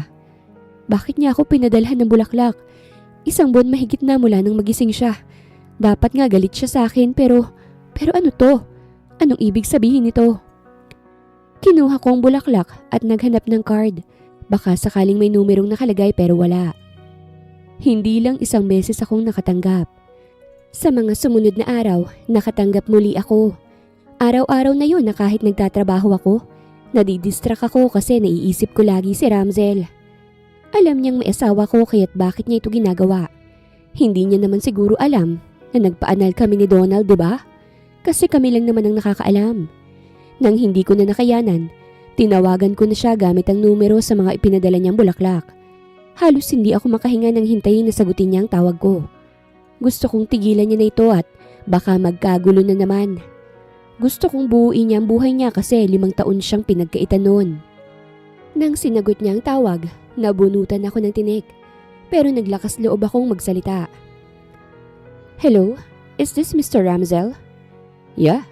Bakit niya ako pinadalhan ng bulaklak? Isang buwan mahigit na mula nang magising siya. Dapat nga galit siya sa akin pero ano to? Anong ibig sabihin nito? Kinuha ko ang bulaklak at naghanap ng card. Baka sakaling may numerong nakalagay pero wala. Hindi lang isang beses akong nakatanggap. Sa mga sumunod na araw, nakatanggap muli ako. Araw-araw na yun na kahit nagtatrabaho ako, nadidistract ako kasi naiisip ko lagi si Ramzel. Alam niyang may asawa ko kaya't bakit niya ito ginagawa. Hindi niya naman siguro alam na nagpaanal kami ni Donald, diba? Kasi kami lang naman ang nakakaalam. Nang hindi ko na nakayanan, tinawagan ko na siya gamit ang numero sa mga ipinadala niyang bulaklak. Halos hindi ako makahinga nang hintayin na sagutin niya ang tawag ko. Gusto kong tigilan niya na ito at baka magkagulo na naman. Gusto kong buuin niya ang buhay niya kasi 5 taon siyang pinagkaitan noon. Nang sinagot niya ang tawag, nabunutan ako ng tinik. Pero naglakas loob akong magsalita. Hello, is this Mr. Ramzel? Yeah.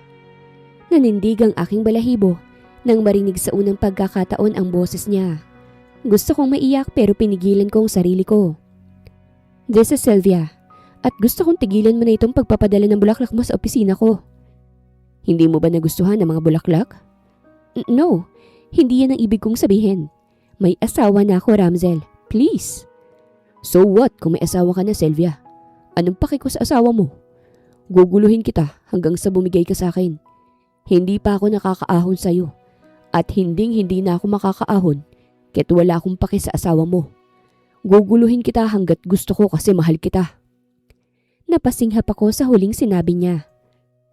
Nanindig ang aking balahibo nang marinig sa unang pagkakataon ang boses niya. Gusto kong maiyak pero pinigilan ko ang sarili ko. This is Sylvia at gusto kong tigilan mo na itong pagpapadala ng bulaklak mo sa opisina ko. Hindi mo ba nagustuhan ang mga bulaklak? No, hindi yan ang ibig kong sabihin. May asawa na ako, Ramzel. Please. So what kung may asawa ka na, Sylvia? Anong paki ko sa asawa mo? Guguluhin kita hanggang sa bumigay ka sa akin. Hindi pa ako nakakaahon sa'yo. At hindi na ako makakaahon kahit wala akong paki sa asawa mo. Guguluhin kita hanggat gusto ko kasi mahal kita. Napasinghap ako sa huling sinabi niya.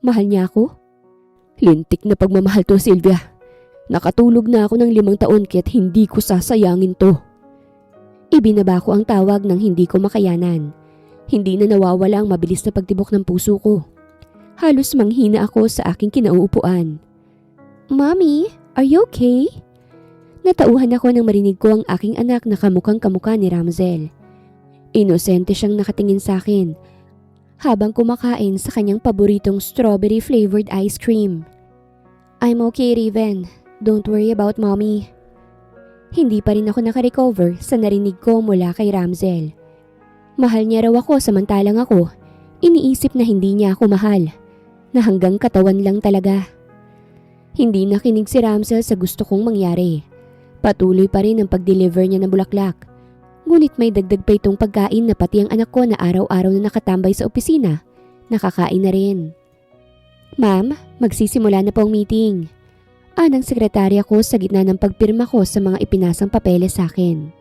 Mahal niya ako? Lintik na pagmamahal to, Sylvia. Nakatulog na ako ng 5 taon kaya't hindi ko sasayangin to. Ibinaba ko ang tawag nang hindi ko makayanan. Hindi na nawawala ang mabilis na pagtibok ng puso ko. Halos manghina ako sa aking kinauupuan. Mommy, are you okay? Natauhan ako nang marinig ko ang aking anak na kamukhang kamukha ni Ramzel. Inosente siyang nakatingin sa akin habang kumakain sa kanyang paboritong strawberry flavored ice cream. I'm okay, Raven. Don't worry about mommy. Hindi pa rin ako nakarecover sa narinig ko mula kay Ramzel. Mahal niya raw ako samantalang ako, iniisip na hindi niya ako mahal, na hanggang katawan lang talaga. Hindi nakinig si Ramzel sa gusto kong mangyari. Patuloy pa rin ang pag-deliver niya ng bulaklak. Ngunit may dagdag pa itong pagkain na pati ang anak ko na araw-araw na nakatambay sa opisina, nakakain na rin. Ma'am, magsisimula na po ang meeting. Anang sekretarya ko sa gitna ng pagpirma ko sa mga ipinasang papeles sa akin.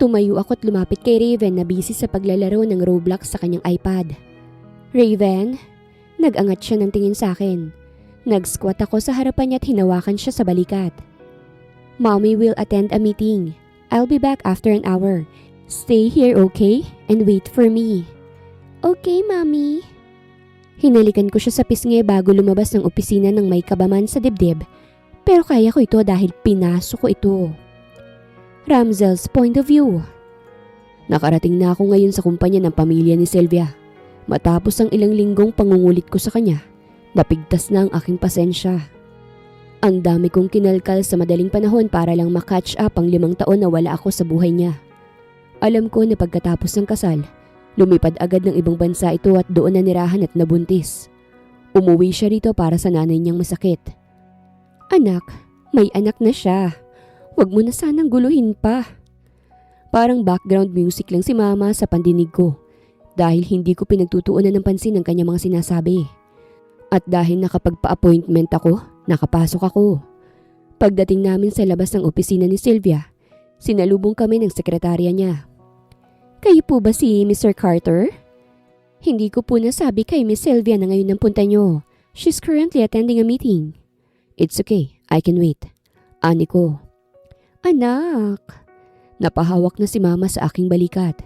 Tumayo ako at lumapit kay Raven na busy sa paglalaro ng Roblox sa kanyang iPad. Raven? Nag-angat siya ng tingin sa akin. Nag-squat ako sa harapan niya at hinawakan siya sa balikat. Mommy will attend a meeting. I'll be back after an hour. Stay here, okay? And wait for me. Okay, Mommy. Hinalikan ko siya sa pisngi bago lumabas ng opisina ng may kabaman sa dibdib. Pero kaya ko ito dahil pinasok ko ito. Ramzel's point of view. Nakarating na ako ngayon sa kumpanya ng pamilya ni Sylvia. Matapos ang ilang linggong pangungulit ko sa kanya, napigtas na ang aking pasensya. Ang dami kong kinalkal sa madaling panahon para lang makatch up ang 5 taon na wala ako sa buhay niya. Alam ko na pagkatapos ng kasal, lumipad agad ng ibang bansa ito at doon nanirahan at nabuntis. Umuwi siya rito para sa nanay niyang masakit. Anak, may anak na siya. Huwag mo na sanang guluhin pa. Parang background music lang si mama sa pandinig ko dahil hindi ko pinagtutuunan ng pansin ang kanyang mga sinasabi. At dahil nakapagpa-appointment ako, nakapasok ako. Pagdating namin sa labas ng opisina ni Sylvia, sinalubong kami ng sekretarya niya. Kayo po ba si Mr. Carter? Hindi ko po nasabi kay Miss Sylvia na ngayon ang punta niyo. She's currently attending a meeting. It's okay, I can wait. Ani ko. Anak! Napahawak na si Mama sa aking balikat.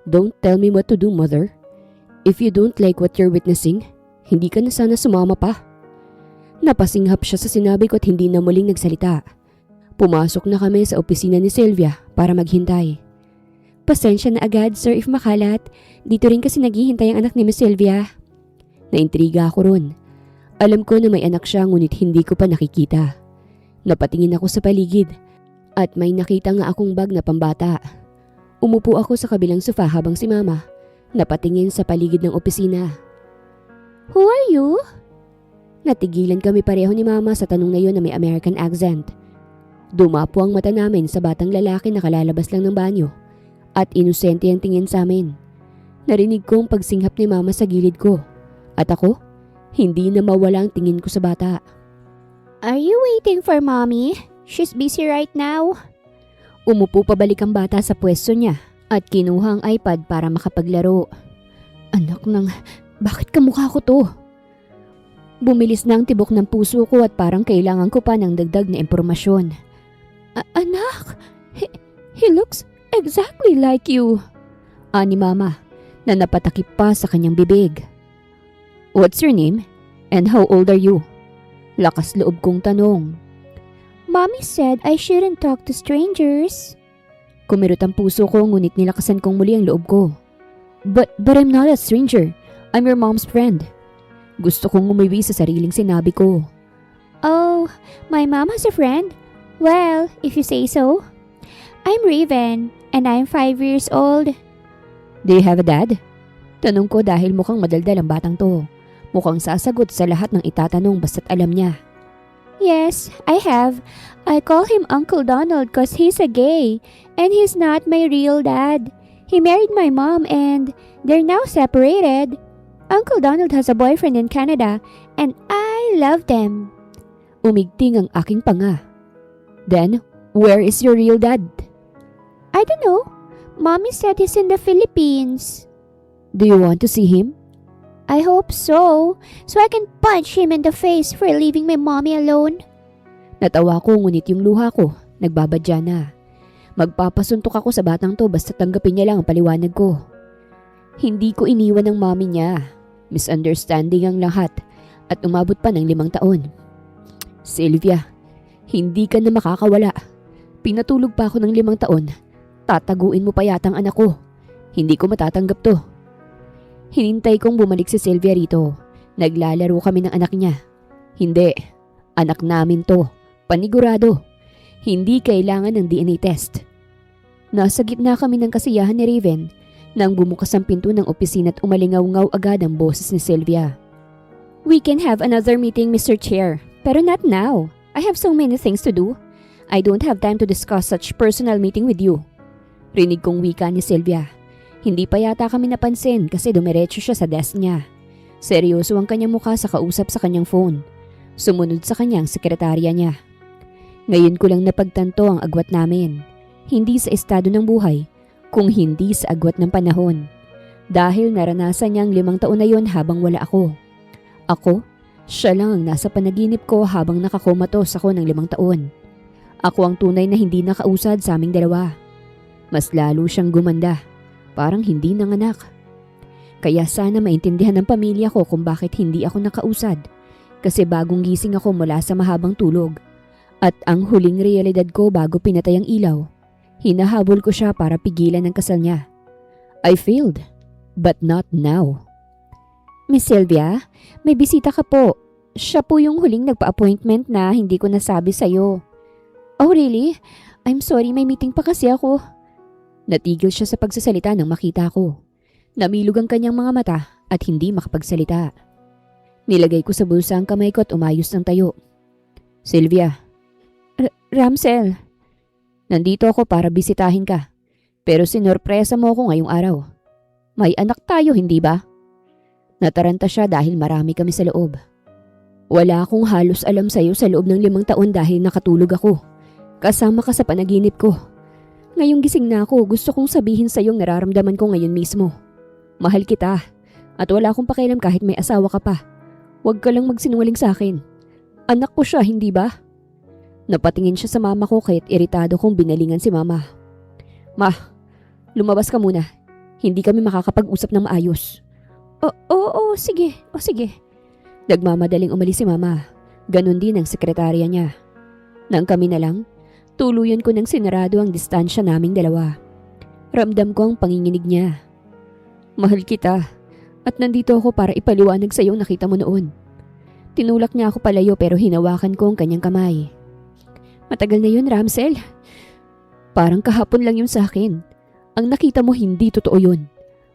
Don't tell me what to do, Mother. If you don't like what you're witnessing, hindi ka na sana sumama pa. Napasinghap siya sa sinabi ko at hindi na muling nagsalita. Pumasok na kami sa opisina ni Sylvia para maghintay. Pasensya na agad, sir, if makalat. Dito rin kasi naghihintay ang anak ni Miss Sylvia. Naintriga ako ron. Alam ko na may anak siya ngunit hindi ko pa nakikita. Napatingin ako sa paligid at may nakita nga akong bag na pambata. Umupo ako sa kabilang sofa habang si Mama napatingin sa paligid ng opisina. Who are you? Natigilan kami pareho ni Mama sa tanong na yon na may American accent. Dumapo ang mata namin sa batang lalaki na kalalabas lang ng banyo at inosente ang tingin sa amin. Narinig kong pagsinghap ni Mama sa gilid ko at ako, hindi na mawala ang tingin ko sa bata. Are you waiting for Mommy? She's busy right now. Umupo pabalik ang bata sa pwesto niya at kinuha ang iPad para makapaglaro. Anak ng, bakit kamukha ko to? Bumilis na ang tibok ng puso ko at parang kailangan ko pa ng dagdag na impormasyon. Anak, he looks exactly like you. Ani Mama na napatakip pa sa kanyang bibig. What's your name? And how old are you? Lakas loob kong tanong. Mommy said I shouldn't talk to strangers. Kumirot ang puso ko ngunit nilakasan kong muli ang loob ko. But I'm not a stranger. I'm your mom's friend. Gusto kong umiwi sa sariling sinabi ko. Oh, my mom has a friend? Well, if you say so. I'm Raven and I'm 5 years old. Do you have a dad? Tanong ko dahil mukhang madaldal ang batang to. Mukhang sasagot sa lahat ng itatanong basta't alam niya. Yes, I have. I call him Uncle Donald cause he's a gay and he's not my real dad. He married my mom and they're now separated. Uncle Donald has a boyfriend in Canada and I love them. Umigting ang aking panga. Then, where is your real dad? I don't know. Mommy said he's in the Philippines. Do you want to see him? I hope so I can punch him in the face for leaving my mommy alone. Natawa ko ngunit yung luha ko, nagbabadya na. Magpapasuntok ako sa batang to basta tanggapin niya lang ang paliwanag ko. Hindi ko iniwan ang mommy niya. Misunderstanding ang lahat at umabot pa ng 5 taon. Sylvia, hindi ka na makakawala. Pinatulog pa ako ng 5 taon. Tataguin mo pa yata ang anak ko. Hindi ko matatanggap to. Hinintay kong bumalik si Sylvia rito. Naglalaro kami ng anak niya. Hindi. Anak namin to. Panigurado. Hindi kailangan ng DNA test. Nasa gitna kami ng kasiyahan ni Raven nang bumukas ang pinto ng opisina at umalingaw-ngaw agad ang boses ni Sylvia. We can have another meeting, Mr. Chair. Pero not now. I have so many things to do. I don't have time to discuss such personal meeting with you. Rinig kong wika ni Sylvia. Hindi pa yata kami napansin kasi dumiretso siya sa desk niya. Seryoso ang kanyang mukha sa kausap sa kanyang phone. Sumunod sa kanyang sekretarya niya. Ngayon ko lang napagtanto ang agwat namin. Hindi sa estado ng buhay, kung hindi sa agwat ng panahon. Dahil naranasan niyang 5 taon na yon habang wala ako. Ako, siya lang ang nasa panaginip ko habang nakakomatos ako ng 5 taon. Ako ang tunay na hindi nakausad sa aming dalawa. Mas lalo siyang gumanda. Parang hindi nanganak. Kaya sana maintindihan ng pamilya ko kung bakit hindi ako nakausad. Kasi bagong gising ako mula sa mahabang tulog. At ang huling realidad ko bago pinatay ang ilaw, hinahabol ko siya para pigilan ang kasal niya. I failed, but not now. Miss Sylvia, may bisita ka po. Siya po yung huling nagpa-appointment na hindi ko nasabi sa'yo. Oh really? I'm sorry, may meeting pa kasi ako. Natigil siya sa pagsasalita nang makita ko. Namilog ang kanyang mga mata at hindi makapagsalita. Nilagay ko sa bulsa ang kamay ko at umayos ng tayo. Sylvia. Ramsel. Nandito ako para bisitahin ka. Pero sinorpresa mo ako ngayong araw. May anak tayo, hindi ba? Nataranta siya dahil marami kami sa loob. Wala akong halos alam sa'yo sa loob ng 5 taon dahil nakatulog ako. Kasama ka sa panaginip ko. Ngayong gising na ako, gusto kong sabihin sa iyong nararamdaman ko ngayon mismo. Mahal kita at wala akong pakialam kahit may asawa ka pa. Huwag ka lang magsinungaling sa akin. Anak ko siya, hindi ba? Napatingin siya sa mama ko kaya't iritado kong binalingan si mama. Ma, lumabas ka muna. Hindi kami makakapag-usap ng maayos. Oo, sige. Nagmamadaling umalis si mama. Ganon din ang sekretarya niya. Nang kami na lang, tuluyan ko nang sinarado ang distansya naming dalawa. Ramdam ko ang panginginig niya. Mahal kita at nandito ako para ipaliwanag sa iyong nakita mo noon. Tinulak niya ako palayo pero hinawakan ko ang kanyang kamay. Matagal na yun, Ramsel. Parang kahapon lang yun sa akin. Ang nakita mo hindi totoo yun.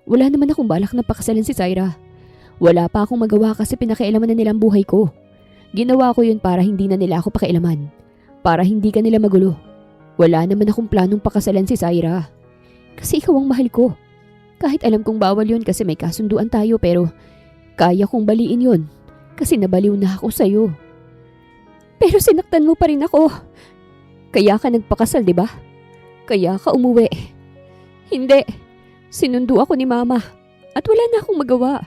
Wala naman akong balak na pakasalan si Zaira. Wala pa akong magawa kasi pinakialaman na nila ang buhay ko. Ginawa ko yun para hindi na nila ako pakialaman. Para hindi ka nila magulo. Wala naman akong planong pakasalan si Zaira. Kasi ikaw ang mahal ko. Kahit alam kong bawal yun kasi may kasunduan tayo pero kaya kong baliin yun kasi nabaliw na ako sa'yo. Pero sinaktan mo pa rin ako. Kaya ka nagpakasal, di ba? Kaya ka umuwi. Hindi. Sinundo ako ni mama at wala na akong magawa.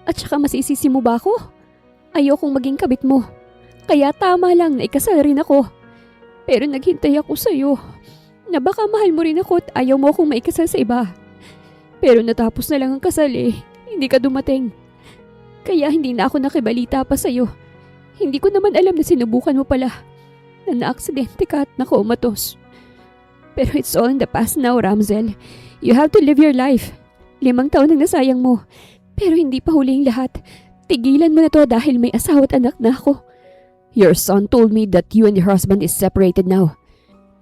At saka masisisi mo ba ako? Ayokong maging kabit mo. Kaya tama lang na ikasal rin ako. Pero naghintay ako sa'yo na baka mahal mo rin ako at ayaw mo akong maikasal sa iba. Pero natapos na lang ang kasal hindi ka dumating. Kaya hindi na ako nakibalita pa sa'yo. Hindi ko naman alam na sinubukan mo pala na naaksidente ka at nakomatos. Pero it's all in the past now, Ramsel. You have to live your life. 5 taon ang nasayang mo. Pero hindi pa huling lahat. Tigilan mo na to dahil may asawa at anak na ako. Your son told me that you and your husband is separated now.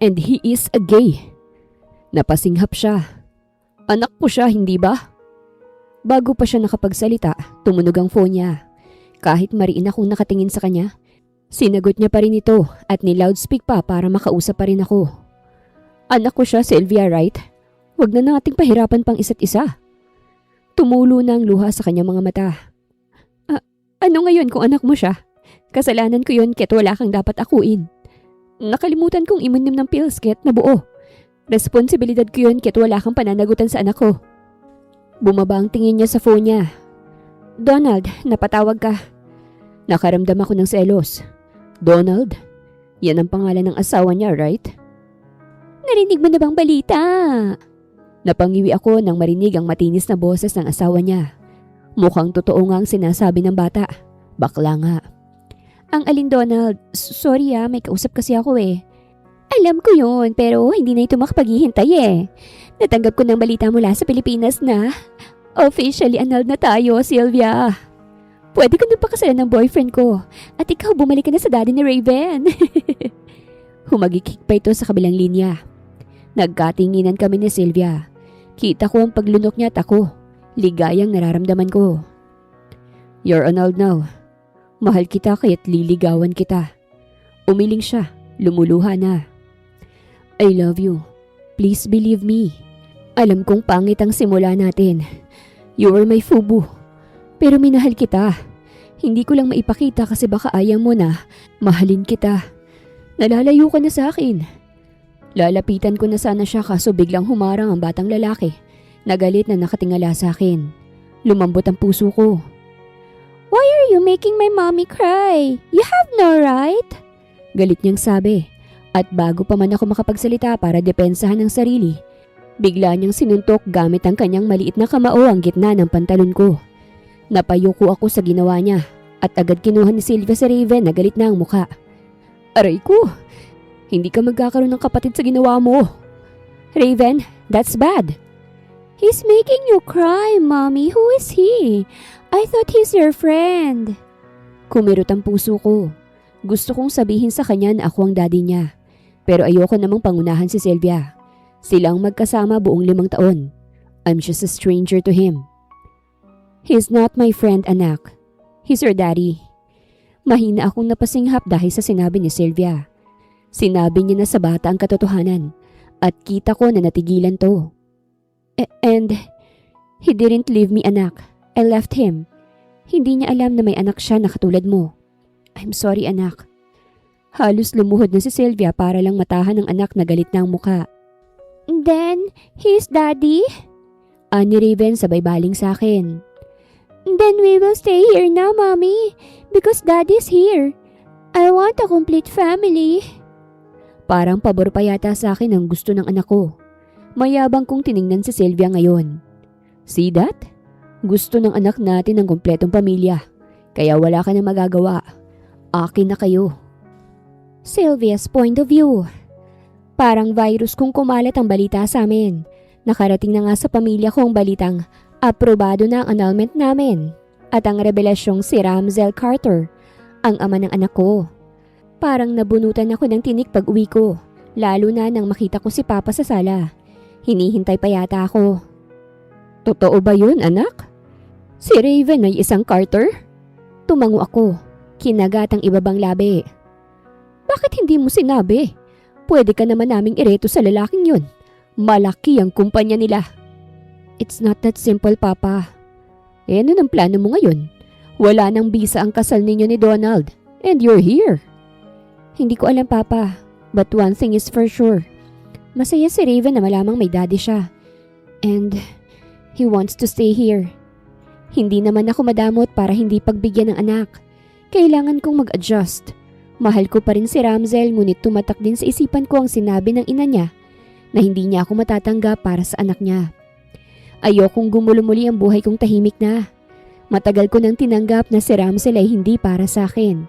And he is a gay. Napasinghap siya. Anak ko siya, hindi ba? Bago pa siya nakapagsalita, tumunog ang phone niya. Kahit mariin akong nakatingin sa kanya, sinagot niya pa rin ito at ni-loudspeak pa para makausap pa rin ako. Anak ko siya, Sylvia, right? Huwag na nating pahirapan pang isa't isa. Tumulo na ang luha sa kanyang mga mata. Ano ngayon kung anak mo siya? Kasalanan ko yun kaya't wala kang dapat akuin. Nakalimutan kong iminom ng pills kaya't nabuo. Responsibilidad ko yun kaya't wala kang pananagutan sa anak ko. Bumaba ang tingin niya sa phone niya. Donald, napatawag ka. Nakaramdam ako ng selos. Donald? Yan ang pangalan ng asawa niya, right? Narinig mo na bang balita? Napangiwi ako nang marinig ang matinis na boses ng asawa niya. Mukhang totoo nga ang sinasabi ng bata. Bakla nga. Ang alin, Donald? Sorry may kausap kasi ako Alam ko yun, pero hindi na ito makapaghihintay Natanggap ko ng balita mula sa Pilipinas na officially annulled na tayo, Sylvia. Pwede ko na pakasalan ng boyfriend ko at ikaw bumalik ka na sa daddy ni Raven. Humagikik pa ito sa kabilang linya. Nagkatinginan kami ni Sylvia. Kita ko ang paglunok niya at ako. Ligayang nararamdaman ko. You're annulled now. Mahal kita kaya't liligawan kita. Umiling siya. Lumuluha na. I love you. Please believe me. Alam kong pangit ang simula natin. You were my fubu. Pero minahal kita. Hindi ko lang maipakita kasi baka ayaw mo na. Mahalin kita. Nalalayo ka na sa akin. Lalapitan ko na sana siya kaso biglang humarang ang batang lalaki. Nagalit na nakatingala sa akin. Lumambot ang puso ko. Why are you making my mommy cry? You have no right. Galit niyang sabi. At bago pa man ako makapagsalita para depensahan ang sarili, bigla niyang sinuntok gamit ang kanyang maliit na kamao ang gitna ng pantalon ko. Napayuko ako sa ginawa niya at agad kinuha ni Sylvia si Raven na galit na ang muka. Aray ko! Hindi ka magkakaroon ng kapatid sa ginawa mo. Raven, that's bad. He's making you cry, Mommy. Who is he? I thought he's your friend. Kumirot ang puso ko. Gusto kong sabihin sa kanya na ako ang daddy niya. Pero ayoko namang pangunahan si Sylvia. Silang magkasama buong 5 taon. I'm just a stranger to him. He's not my friend, anak. He's your daddy. Mahina akong napasinghap dahil sa sinabi ni Sylvia. Sinabi niya na sa bata ang katotohanan at kita ko na natigilan to. And he didn't leave me, anak. I left him. Hindi niya alam na may anak siya na katulad mo. I'm sorry, anak. Halos lumuhod na si Sylvia para lang matahan ng anak na galit na ang muka. Then, he's daddy? Ani Raven sabay baling sa akin. Then we will stay here now, Mommy. Because daddy's here. I want a complete family. Parang pabor pa yata sa akin ang gusto ng anak ko. Mayabang kong tiningnan si Sylvia ngayon. See that? Gusto ng anak natin ng kumpletong pamilya. Kaya wala ka na magagawa. Akin na kayo. Sylvia's point of view. Parang virus kung kumalat ang balita sa amin. Nakarating na nga sa pamilya ko ang balitang aprobado na ang annulment namin. At ang revelasyong si Ramsel Carter, ang ama ng anak ko. Parang nabunutan ako ng tinik pag uwi ko, lalo na nang makita ko si Papa sa sala. Hinihintay pa yata ako. Totoo ba yun, anak? Si Raven ay isang Carter? Tumango ako, kinagat ang ibabang labi. Bakit hindi mo sinabi? Pwede ka naman naming ireto sa lalaking yun. Malaki ang kumpanya nila. It's not that simple, Papa. Ano ang plano mo ngayon? Wala nang bisa ang kasal ninyo ni Donald, and you're here. Hindi ko alam, Papa. But one thing is for sure. Masaya si Raven na malamang may daddy siya. And he wants to stay here. Hindi naman ako madamot para hindi pagbigyan ng anak. Kailangan kong mag-adjust. Mahal ko pa rin si Ramsel, ngunit tumatak din sa isipan ko ang sinabi ng ina niya na hindi niya ako matatanggap para sa anak niya. Ayokong gumulo muli ang buhay kong tahimik na. Matagal ko nang tinanggap na si Ramsel ay hindi para sa akin.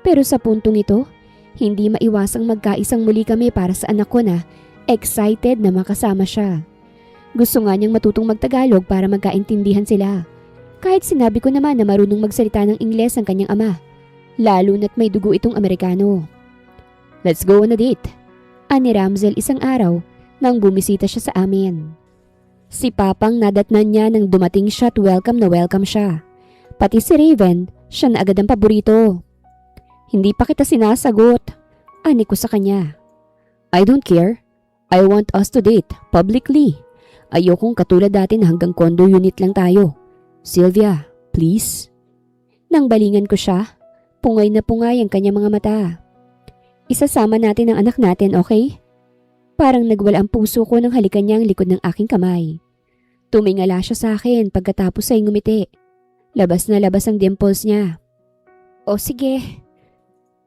Pero sa puntong ito, hindi maiwasang magkaisang muli kami para sa anak ko na excited na makasama siya. Gusto nga niyang matutong magtagalog para magkaintindihan sila. Kahit sinabi ko naman na marunong magsalita ng Ingles ang kanyang ama, lalo na't may dugo itong Amerikano. Let's go on a date, ani Ramsel isang araw nang bumisita siya sa amin. Si Papang nadatnan niya nang dumating siya at welcome na welcome siya. Pati si Raven, siya na agad ang paborito. Hindi pa kita sinasagot, ani ko sa kanya. I don't care. I want us to date, publicly. Ayokong katulad dati na hanggang condo unit lang tayo. Sylvia, please. Nang balingan ko siya, pungay na pungay ang kanyang mga mata. Isasama natin ang anak natin, okay? Parang nagwala ang puso ko nang halikan niya ang likod ng aking kamay. Tumingala siya sa akin pagkatapos ay ngumiti. Labas na labas ang dimples niya. O sige.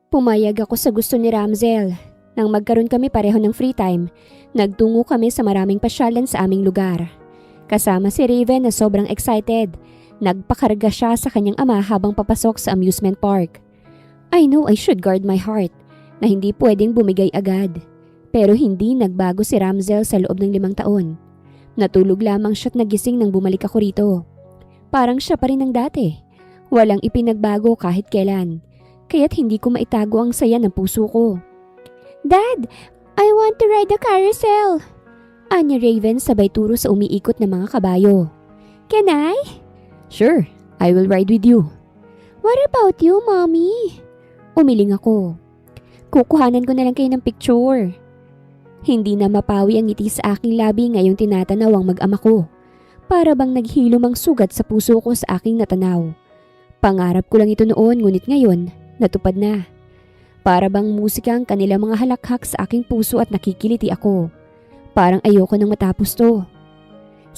Pumayag ako sa gusto ni Ramsel. Nang magkaroon kami pareho ng free time, nagtungo kami sa maraming pasyalan sa aming lugar. Kasama si Raven na sobrang excited. Nagpakarga siya sa kanyang ama habang papasok sa amusement park. I know I should guard my heart na hindi pwedeng bumigay agad. Pero hindi nagbago si Ramsel sa loob ng 5 taon. Natulog lamang siya't nagising nang bumalik ako rito. Parang siya pa rin ang dati. Walang ipinagbago kahit kailan. Kaya't hindi ko maitago ang saya ng puso ko. Dad, I want to ride the carousel. Ani Raven sabay turo sa umiikot na mga kabayo. Can I? Sure, I will ride with you. What about you, Mommy? Umiling ako. Kukuhanan ko na lang kayo ng picture. Hindi na mapawi ang ngiti sa aking labi ngayong tinatanaw ang mag-ama ko. Para bang naghilom ang sugat sa puso ko sa aking natanaw. Pangarap ko lang ito noon ngunit ngayon, natupad na. Para bang musika ang kanilang mga halakhak sa aking puso at nakikiliti ako. Parang ayoko nang matapos to.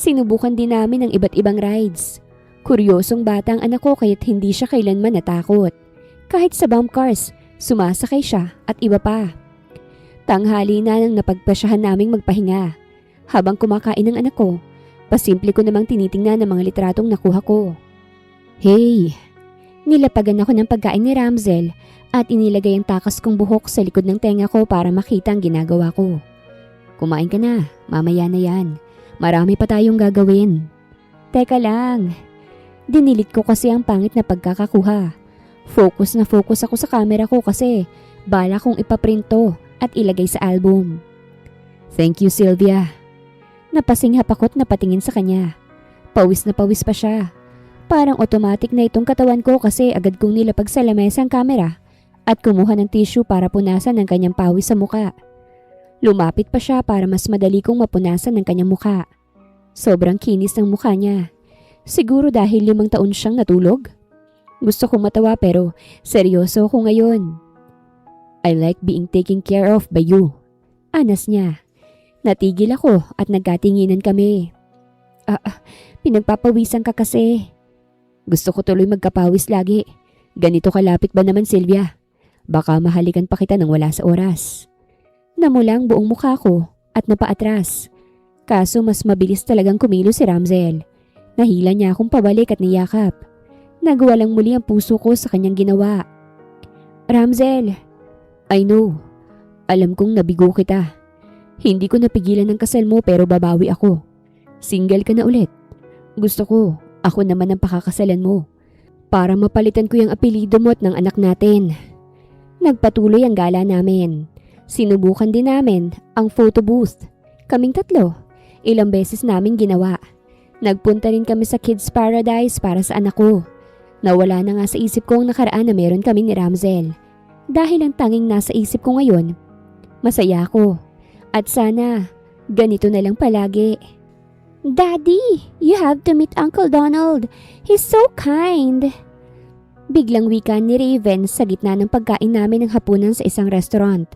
Sinubukan din namin ang iba't ibang rides. Kuryosong bata ang anak ko kaya't hindi siya kailanman natakot. Kahit sa bump cars, sumasakay siya at iba pa. Tanghali na nang napagpasyahan naming magpahinga. Habang kumakain ng anak ko, pasimple ko namang tinitingnan ang mga litratong nakuha ko. Hey! Nilapagan ako ng pagkain ni Ramsel at inilagay ang takas kong buhok sa likod ng tenga ko para makita ang ginagawa ko. Kumain ka na, mamaya na yan. Marami pa tayong gagawin. Teka lang. Dinilit ko kasi ang pangit na pagkakakuha. Focus na focus ako sa camera ko kasi bala kong ipaprinto at ilagay sa album. Thank you, Sylvia. Napasinghap ako't napatingin sa kanya. Pawis na pawis pa siya. Parang automatic na itong katawan ko kasi agad kong nilapag sa lamesa ang kamera at kumuha ng tissue para punasan ang kanyang pawis sa muka. Lumapit pa siya para mas madali kong mapunasan ang kanyang muka. Sobrang kinis ng mukha niya. Siguro dahil 5 taon siyang natulog. Gusto kong matawa pero seryoso ako ngayon. I like being taken care of by you. Anas niya. Natigil ako at nagkatinginan kami. Pinagpapawisan ka kasi. Gusto ko tuloy magkapawis lagi. Ganito kalapit ba naman, Sylvia? Baka mahalikan pa kita nang wala sa oras. Namula ang buong mukha ko at napaatras. Kaso mas mabilis talagang kumilos si Ramsel. Nahila niya akong pabalik at niyakap. Nagwalang muli ang puso ko sa kanyang ginawa. Ramsel, I know. Alam kong nabigo kita. Hindi ko napigilan ng kasal mo pero babawi ako. Single ka na ulit. Gusto ko, ako naman ang pakakasalan mo. Para mapalitan ko yung apelido mo at ng anak natin. Nagpatuloy ang gala namin. Sinubukan din namin ang photo booth. Kaming tatlo. Ilang beses namin ginawa. Nagpunta rin kami sa Kids Paradise para sa anak ko. Nawala na nga sa isip ko ang nakaraan na meron kami ni Ramsel. Dahil ang tanging nasa isip ko ngayon, masaya ako. At sana, ganito na lang palagi. Daddy, you have to meet Uncle Donald. He's so kind. Biglang wika ni Raven sa gitna ng pagkain namin ng hapunan sa isang restaurant.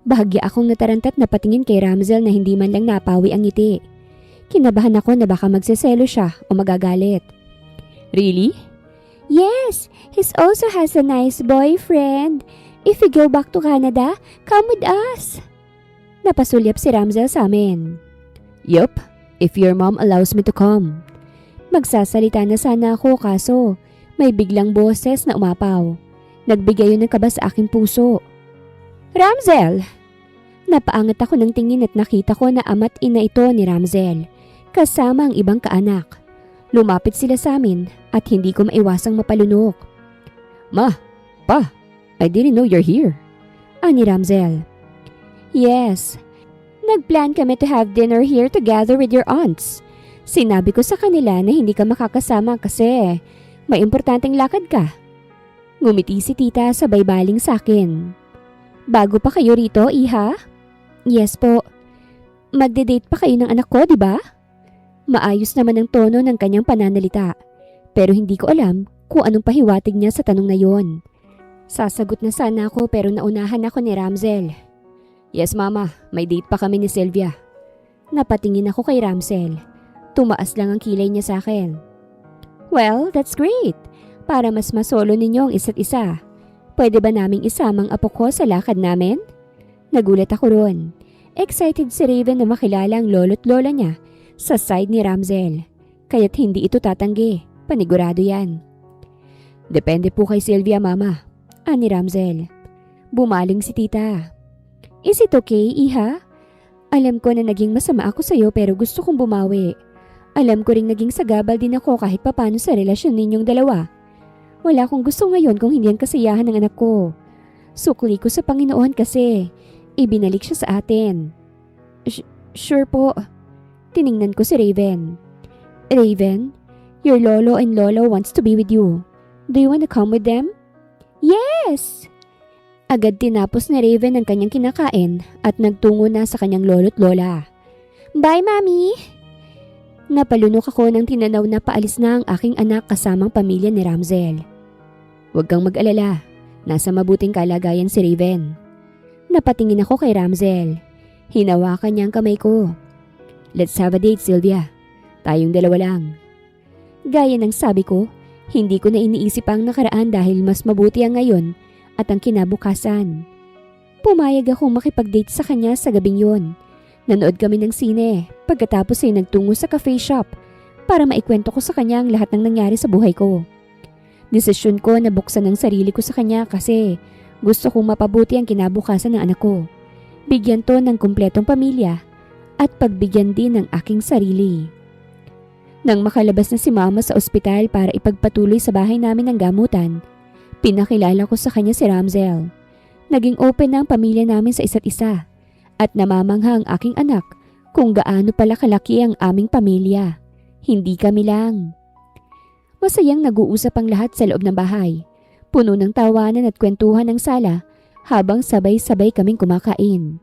Bahagya akong natarantat na patingin kay Ramsel na hindi man lang napawi ang ngiti. Kinabahan ako na baka magseselo siya o magagalit. Really? Yes, he also has a nice boyfriend. If we go back to Canada, come with us. Napasulyap si Ramsel sa amin. Yup, if your mom allows me to come. Magsasalita na sana ako kaso may biglang boses na umapaw. Nagbigay yun ng kaba sa aking puso. Ramsel! Napaangat ako ng tingin at nakita ko na ama't ina ito ni Ramsel, kasama ang ibang kaanak. Lumapit sila sa amin at hindi ko maiwasang mapalunok. Ma, pa, I didn't know you're here. Ani Ramsel. Yes, nagplan kami to have dinner here together with your aunts. Sinabi ko sa kanila na hindi ka makakasama kasi may importanteng lakad ka. Ngumiti si tita sabay baling sa akin. Bago pa kayo rito, iha? Yes po. Magde-date pa kayo ng anak ko, di ba? Maayos naman ang tono ng kanyang pananalita. Pero hindi ko alam kung anong pahiwatig niya sa tanong na yon. Sasagot na sana ako pero naunahan ako ni Ramsel. Yes mama, may date pa kami ni Sylvia. Napatingin ako kay Ramsel. Tumaas lang ang kilay niya sa akin. Well, that's great. Para mas masolo ninyo ang isa't isa. Pwede ba naming isamang apo ko sa lakad namin? Nagulat ako ron. Excited si Raven na makilala ang lolo't lola niya sa side ni Ramsel. Kaya't hindi ito tatanggi. Panigurado yan. Depende po kay Sylvia, mama. Ani Ramsel. Bumaling si tita. Is it okay, iha? Alam ko na naging masama ako sa'yo pero gusto kong bumawi. Alam ko ring naging sagabal din ako kahit papano sa relasyon ninyong dalawa. Wala akong gusto ngayon kung hindi ang kasiyahan ng anak ko. Sukli ko sa Panginoon kasi ibinalik siya sa atin. Sure po. Tiningnan ko si Raven. Raven, your lolo and lola wants to be with you. Do you want to come with them? Yes! Agad tinapos ni Raven ang kanyang kinakain at nagtungo na sa kanyang lolo't lola. Bye, Mami! Napalunok ako nang tinanaw na paalis na ang aking anak kasamang pamilya ni Ramsel. Huwag kang mag-alala. Nasa mabuting kalagayan si Raven. Napatingin ako kay Ramsel. Hinawakan niya ang kamay ko. Let's have a date, Sylvia. Tayong dalawa lang. Gaya ng sabi ko, hindi ko na iniisip ang nakaraan dahil mas mabuti ang ngayon at ang kinabukasan. Pumayag akong makipag-date sa kanya sa gabing yon. Nanood kami ng sine, pagkatapos ay nagtungo sa cafe shop para maikwento ko sa kanya ang lahat ng nangyari sa buhay ko. Desisyon ko na buksan ang sarili ko sa kanya kasi gusto kong mapabuti ang kinabukasan ng anak ko. Bigyan to ng kumpletong pamilya at pagbigyan din ng aking sarili. Nang makalabas na si mama sa ospital para ipagpatuloy sa bahay namin ng gamutan, pinakilala ko sa kanya si Ramsel. Naging open na ang pamilya namin sa isa't isa. At namamangha ang aking anak kung gaano pala kalaki ang aming pamilya. Hindi kami lang. Masayang nag-uusap ang lahat sa loob ng bahay. Puno ng tawanan at kwentuhan ng sala habang sabay-sabay kaming kumakain.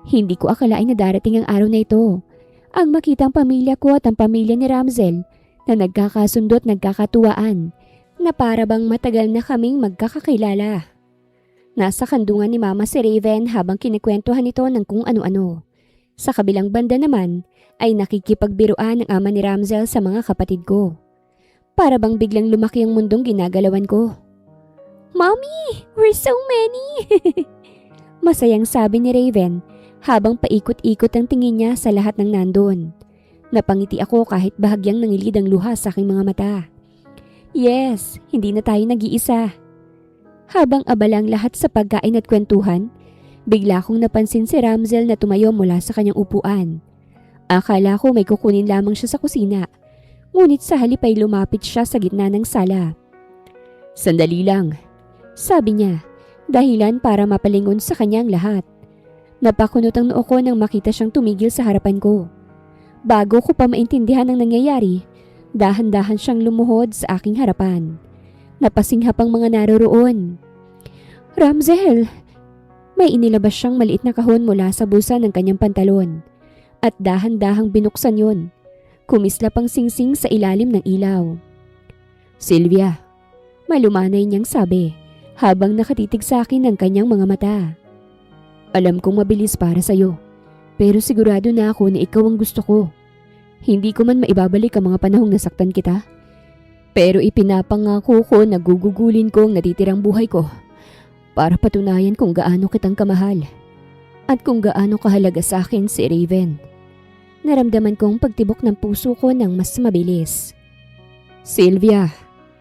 Hindi ko akalain na darating ang araw na ito. Ang makita ang pamilya ko at ang pamilya ni Ramsel na nagkakasundo at nagkakatuwaan na para bang matagal na kaming magkakakilala. Nasa kandungan ni Mama si Raven habang kinikwentuhan ito ng kung ano-ano. Sa kabilang banda naman ay nakikipagbiruan ang ama ni Ramsel sa mga kapatid ko. Para bang biglang lumaki ang mundong ginagalawan ko. Mommy, we're so many! Masayang sabi ni Raven habang paikot-ikot ang tingin niya sa lahat ng nandun. Napangiti ako kahit bahagyang nangilid ang luha sa aking mga mata. Yes, hindi na tayo nag-iisa. Habang abala ang lahat sa pagkain at kwentuhan, bigla kong napansin si Ramsel na tumayo mula sa kanyang upuan. Akala ko may kukunin lamang siya sa kusina, ngunit sa halip ay lumapit siya sa gitna ng sala. Sandali lang, sabi niya, dahilan para mapalingon sa kanyang lahat. Napakunot ang noo ko nang makita siyang tumigil sa harapan ko. Bago ko pa maintindihan ang nangyayari, dahan-dahan siyang lumuhod sa aking harapan. Napasinghap ang mga naroroon. Ramsel! May inilabas siyang maliit na kahon mula sa bulsa ng kanyang pantalon. At dahan-dahang binuksan yon. Kumislap ang singsing sa ilalim ng ilaw. Sylvia, malumanay niyang sabi habang nakatitig sa akin ng kanyang mga mata. Alam kong mabilis para sa'yo. Pero sigurado na ako na ikaw ang gusto ko. Hindi ko man maibabalik ang mga panahong nasaktan kita. Pero ipinapangako ko na gugugulin ko ang natitirang buhay ko para patunayan kung gaano kitang kamahal at kung gaano kahalaga sa akin si Raven. Naramdaman kong pagtibok ng puso ko ng mas mabilis. Sylvia,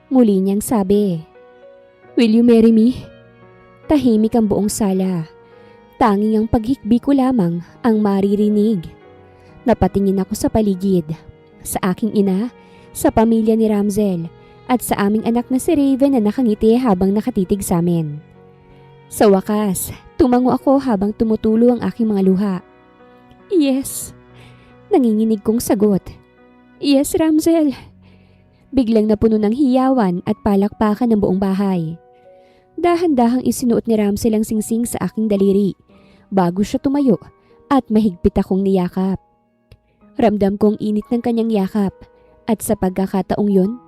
muli niyang sabi. Will you marry me? Tahimik ang buong sala. Tanging ang paghikbi ko lamang ang maririnig. Napatingin ako sa paligid, sa aking ina, sa pamilya ni Ramsel, at sa aming anak na si Raven na nakangiti habang nakatitig sa amin. Sa wakas, tumango ako habang tumutulo ang aking mga luha. Yes, nanginginig kong sagot. Yes, Ramsel. Biglang napuno ng hiyawan at palakpakan ng buong bahay. Dahan-dahang isinuot ni Ramsel ang singsing sa aking daliri bago siya tumayo at mahigpit akong niyakap. Ramdam kong init ng kanyang yakap at sa pagkakataong yon,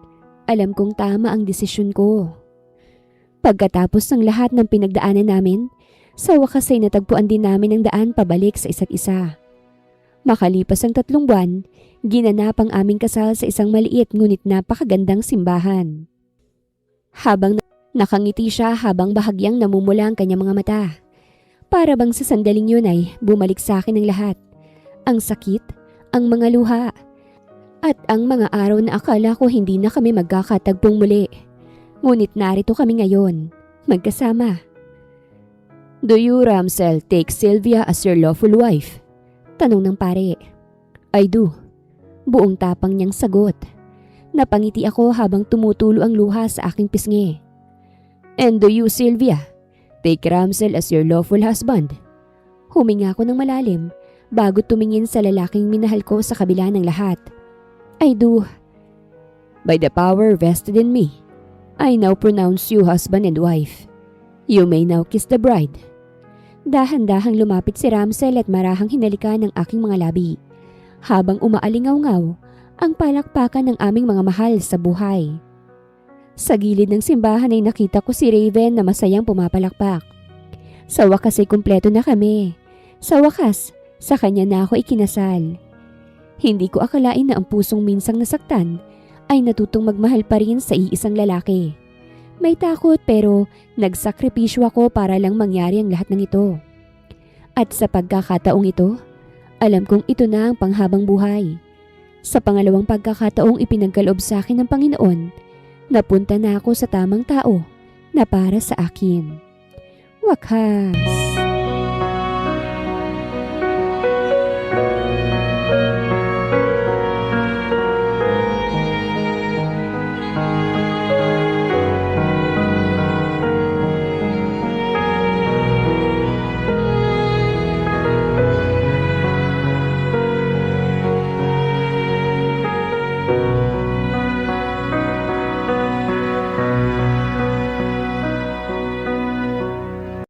alam kong tama ang desisyon ko. Pagkatapos ng lahat ng pinagdaanan namin, sa wakas ay natagpuan din namin ang daan pabalik sa isa't isa. Makalipas ang 3 buwan, ginanap ang aming kasal sa isang maliit ngunit napakagandang simbahan. Habang nakangiti siya habang bahagyang namumula ang kanyang mga mata. Para bang sa sandaling yun ay bumalik sa akin ang lahat. Ang sakit, ang mga luha, at ang mga araw na akala ko hindi na kami magkakatagpong muli. Ngunit narito kami ngayon, magkasama. Do you, Ramsel, take Sylvia as your lawful wife? Tanong ng pare. I do. Buong tapang niyang sagot. Napangiti ako habang tumutulo ang luha sa aking pisngi. And do you, Sylvia, take Ramsel as your lawful husband? Huminga ako ng malalim bago tumingin sa lalaking minahal ko sa kabila ng lahat. I do. By the power vested in me, I now pronounce you husband and wife. You may now kiss the bride. Dahan-dahang lumapit si Ramsel at marahang hinalikan ng aking mga labi habang umaalingaw-ngaw ang palakpakan ng aming mga mahal sa buhay. Sa gilid ng simbahan ay nakita ko si Raven na masayang pumapalakpak. Sa wakas ay kumpleto na kami. Sa wakas, sa kanya na ako ikinasal. Hindi ko akalain na ang pusong minsang nasaktan ay natutong magmahal pa rin sa iisang lalaki. May takot pero nagsakripisyo ako para lang mangyari ang lahat ng ito. At sa pagkakataong ito, alam kong ito na ang panghabang buhay. Sa pangalawang pagkakataong ipinagkaloob sa akin ng Panginoon, napunta na ako sa tamang tao na para sa akin. Wakas!